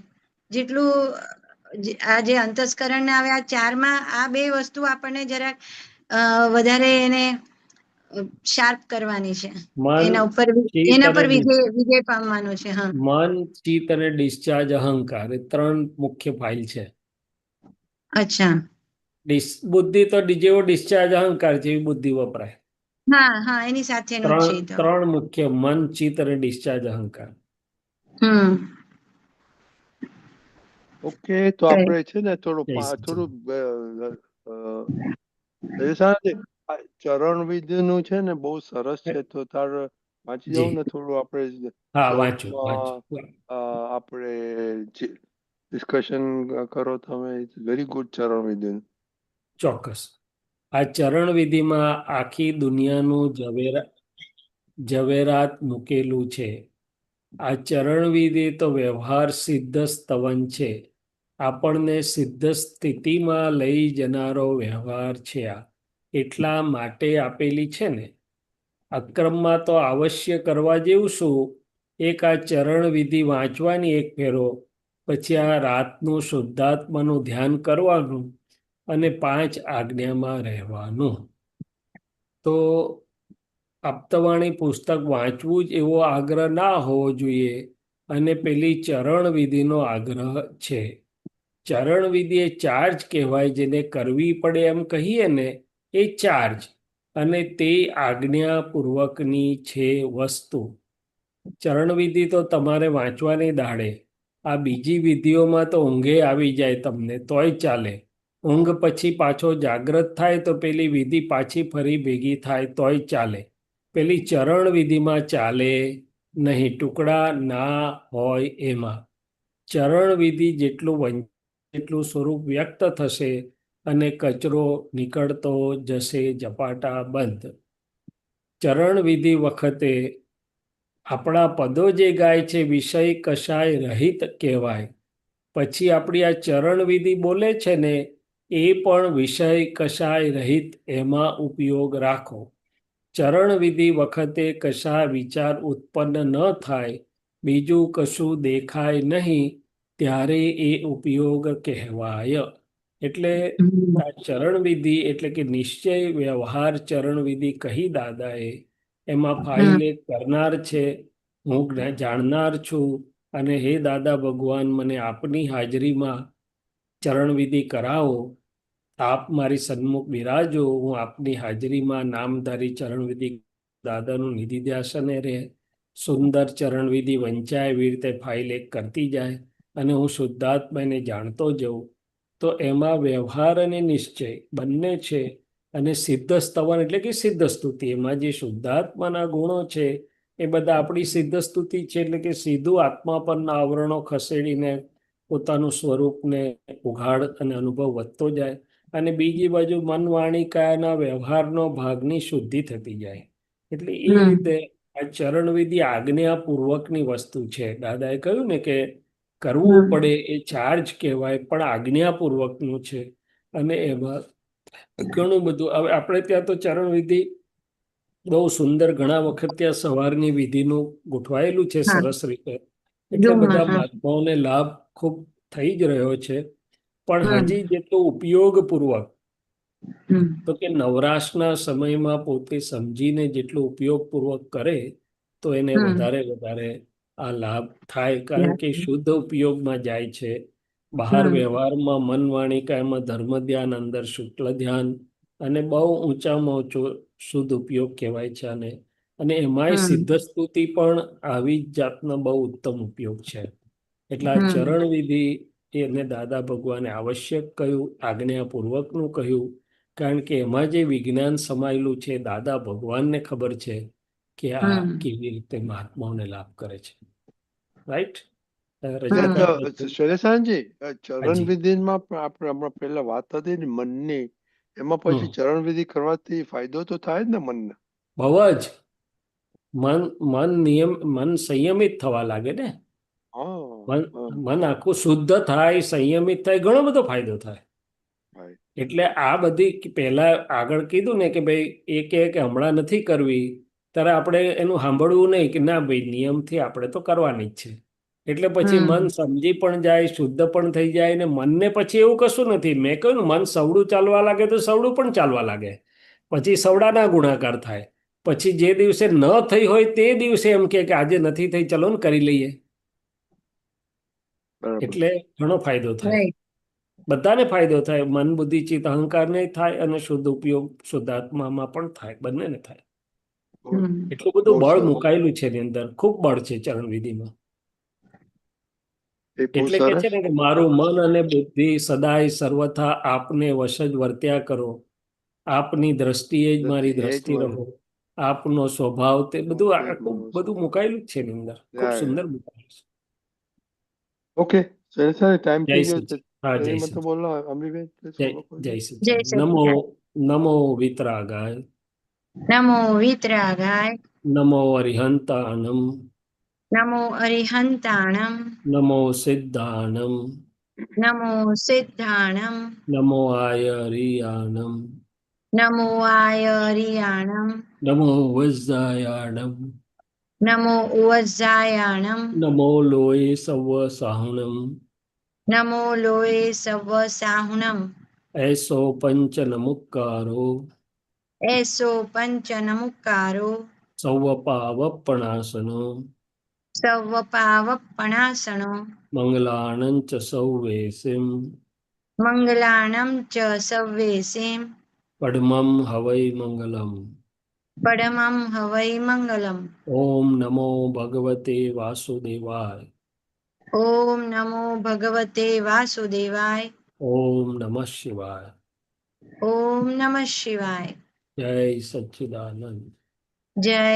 જેટલું આ જે અંતસ્કરણ ને હવે આ ચારમાં આ બે વસ્તુ આપણને જરાક વધારે એને શાર્પ કરવાની છે. મન, એના ઉપર ચિત્ત એના અને પર વિજય પામવાનું છે. હા, મન, ચિત્ત અને ડિસ્ચાર્જ અહંકાર એ 3 મુખ્ય ફાઇલ છે. અચ્છા. બુદ્ધિ તો જેવો ડિસ્ચાર્જ અહંકાર છે એવી બુદ્ધિ વપરાય. હા હા, એની સાથેનું જ છે ઈ તો. 3 મુખ્ય મન, ચિત્ત અને ડિસ્ચાર્જ અહંકાર. હમ. ઓકે, તો આપણે છે ને થોડું Yes. ચરણ વિધિ નું છે ને બહુ સરસ છે, તો તાર વાંચી જાવ જી ને થોડું આપણે હા વાંચો ગ્રુપમાં વાંચો આપણે ડિસ્કશન કરો તમે. વેરી ગુડ ચરણ વિધિ. ચોક્કસ. આ ચરણ વિધિમાં આખી દુનિયાનું ઝવેરાત મૂકેલું છે. આ ચરણ વિધિ તો વ્યવહાર સિદ્ધ સ્તવન છે. આપણને સિદ્ધ સ્થિતિમાં લઈ જનારો વ્યવહાર છે. આ એટલા માટે આપેલી છે ને. અક્રમમાં તો અવશ્ય કરવા જેવું શું, એક આ ચરણ વિધિ વાંચવાની એક ફેરો, પછી આ રાતનું શુદ્ધાત્માનું ધ્યાન કરવાનું અને 5 આજ્ઞામાં રહેવાનું. તો આપતવાણી પુસ્તક વાંચવું જ એવો આગ્રહ ના હોવો જોઈએ, અને પેલી ચરણ વિધિનો આગ્રહ છે. ચરણ વિધિ એ ચાર્જ કહેવાય, જેને કરવી પડે એમ કહીએ ને એ ચાર્જ, અને તે આજ્ઞાપૂર્વકની છે વસ્તુ. ચરણ વિધિ તો તમારે વાંચવાની દાડે. આ બીજી વિધિઓમાં તો ઊંઘે આવી જાય તમને તોય ચાલે. ઊંઘ પછી પાછો જાગ્રત થાય તો પેલી વિધિ પાછી ફરી ભેગી થાય તોય ચાલે. પેલી ચરણ વિધિમાં ચાલે નહીં, ટુકડા ના હોય એમાં. ચરણ વિધિ જેટલું સ્વરૂપ વ્યક્ત થશે અને કચરો નીકળતો જશે ઝપાટા બંધ. ચરણ વિધિ વખતે આપણા પદો જે ગાય છે વિષય કશાય રહિત કહેવાય. પછી આપણી આ ચરણ વિધિ બોલે છે ને એ પણ વિષય કશાય રહિત એમાં ઉપયોગ રાખો. ચરણ વિધિ વખતે કશા વિચાર ઉત્પન્ન ન થાય, બીજું કશું દેખાય નહીં, ત્યારે એ ઉપયોગ કહેવાય. એટલે આ ચરણ વિધિ એટલે કે નિશ્ચય વ્યવહાર ચરણ વિધિ કહી દાદાએ. એમાં ફાઇલ એક કરનાર છે, હું જાણનાર છું, અને હે દાદા ભગવાન મને આપની હાજરીમાં ચરણ વિધિ કરાવો. આપ મારી સન્મુખ બિરાજો, હું આપની હાજરીમાં નામધારી ચરણવિધિ દાદાનું નિધિ ધ્યાસને રહે. સુંદર ચરણવિધિ વંચાય એવી રીતે ફાઇલ એક કરતી જાય, અને હું શુદ્ધાત્માને જાણતો જઉં. તો એમાં વ્યવહાર અને નિશ્ચય બંને છે. અને સિદ્ધ સ્તવન એટલે કે સિદ્ધ સ્તુતિ, એમાં જે શુદ્ધાત્માના ગુણો છે એ બધા આપણી સિદ્ધ સ્તુતિ છે. એટલે કે સીધું આત્મા પરના આવરણો ખસેડીને પોતાનું સ્વરૂપને ઉઘાડ અને અનુભવ વધતો જાય. અને બીજી બાજુ મન વાણી કાયાના વ્યવહારનો ભાગની શુદ્ધિ થતી જાય. એટલે એ રીતે આ ચરણ વિધિ આજ્ઞાપૂર્વકની વસ્તુ છે. દાદાએ કહ્યું ને કે કરવું પડે એ ચાર્જ કહેવાય, પણ આજ્ઞાપૂર્વકનું છે. અને એમાં ઘણું બધું, હવે આપણે ત્યાં તો ચરણ વિધિ બહુ સુંદર, ઘણા વખત ત્યાં સવારની વિધિનું ગોઠવાયેલું છે સરસ રીતે. એટલે બધા મહાત્માઓને લાભ ખૂબ થઈ જ રહ્યો છે. પણ હજી જેટલો ઉપયોગપૂર્વક, તો કે નવરાશના સમયમાં પોતે સમજીને જેટલો ઉપયોગપૂર્વક કરે તો એને વધારે આ લાભ થાય. કારણ કે શુદ્ધ ઉપયોગમાં જાય છે. બહાર વ્યવહારમાં મન વાણી કાયમાં ધર્મ ધ્યાન, અંદર શુક્લ ધ્યાન, અને બહુ ઊંચામાં ઊંચો શુદ્ધ ઉપયોગ કહેવાય છે. અને એમાંય સિદ્ધ સ્તુતિ પણ આવી જ જાતનો બહુ ઉત્તમ ઉપયોગ છે. એટલે આ ચરણ વિધિ એને દાદા ભગવાને આવશ્યક કહ્યું, આજ્ઞાપૂર્વકનું કહ્યું. કારણ કે એમાં જે વિજ્ઞાન સમાયેલું છે, દાદા ભગવાનને ખબર છે કે આ કેવી રીતે મહાત્માઓને લાભ કરે છે. રાઈટ રજતા? શૈલેષાનજી, ચરણ હાજી. વિધિમાં પણ આપણે હમણાં પહેલા વાત હતી ને મનની, એમાં પછી ચરણ વિધિ કરવાથી ફાયદો તો થાય જ ને મનને? બહુ જ મન સંયમિત થવા લાગે ને. મન આખું શુદ્ધ થાય, સંયમિત થાય, ઘણો બધો ફાયદો થાય. right. એટલે આ બધી પહેલા આગળ કીધું ને કે ભાઈ એ કહે કે હમણાં નથી કરવી, ત્યારે આપણે એનું સાંભળવું નહીં કે ના ભાઈ નિયમથી આપણે તો કરવાની જ છે. એટલે પછી મન સમજી પણ જાય, શુદ્ધ પણ થઈ જાય, ને મનને પછી એવું કશું નથી. મેં કહ્યું ને, મન સવડું ચાલવા લાગે તો સવડું પણ ચાલવા લાગે, પછી સવડાના ગુણાકાર થાય. પછી જે દિવસે ન થઈ હોય તે દિવસે એમ કે આજે નથી થઈ, ચલો ને કરી લઈએ. બરાબર. એટલે ઘણો ફાયદો થાય, Right. બધાને ફાયદો થાય. મન, બુદ્ધિ, ચિત્ત, અહંકાર ને થાય, અને શુદ્ધ ઉપયોગ શુદ્ધાત્મામાં પણ થાય, બંનેને થાય. એટલું બધું બહુ બળ સરસ. મુકાયેલું છે એની અંદર, ખૂબ બળ છે ચરણ વિધિમાં. એ બહુ એટલે કે સરસ. છે ને કે મારું મન અને બુદ્ધિ સદાય સર્વથા આપને વશ જ વર્ત્યા કરો, આપની દ્રષ્ટિએ જ મારી દ્રષ્ટિ રહો, આપનો સ્વભાવ, તે બધું આખું બધું મુકાયેલું જ છે એની અંદર, ખૂબ Yeah, સુંદર yeah. મુકાયેલું છે. Okay, so sir, time જય થઈ ગયો સચિન. છે. હા, જય એની મત સચિન. બોલો અમરીબેન, જય બોલો જય કોઈ. સચિન. જય નમો સચિદાનંદ. નમો વિતરાગાય, નમો વિતરાગાય, નમો અરિહંતાણમ, નમો અરિહંતાણમ, નમો સિદ્ધાણમ, નમો સિદ્ધાણમ, નમો આયરિયાણમ, નમો આયરિયાણમ, નમો વજ્જાયાણમ, નમો ઉવજ્જાયાણમ, નમો લોય સવ સાહુણમ, નમો લોય સવ સાહુણમ, એસો પંચ નમુક્કારો, એસો પંચ નમુકારો, સૌ પાવપણાસનો, સવ પાવપણાસણો, મંગલાણં ચ સૌવેસિમ, મંગલાણમ ચ સવ્વેસિમ, પડમમ હવૈ મંગલમ. પરમં હવૈ મંગલમ. ઓમ નમો ભગવતે વાસુદેવાય. ઓમ નમો ભગવતે વાસુદેવાય. ઓમ નમઃ શિવાય. ઓમ નમઃ શિવાય. જય સચ્ચિદાનંદ. જય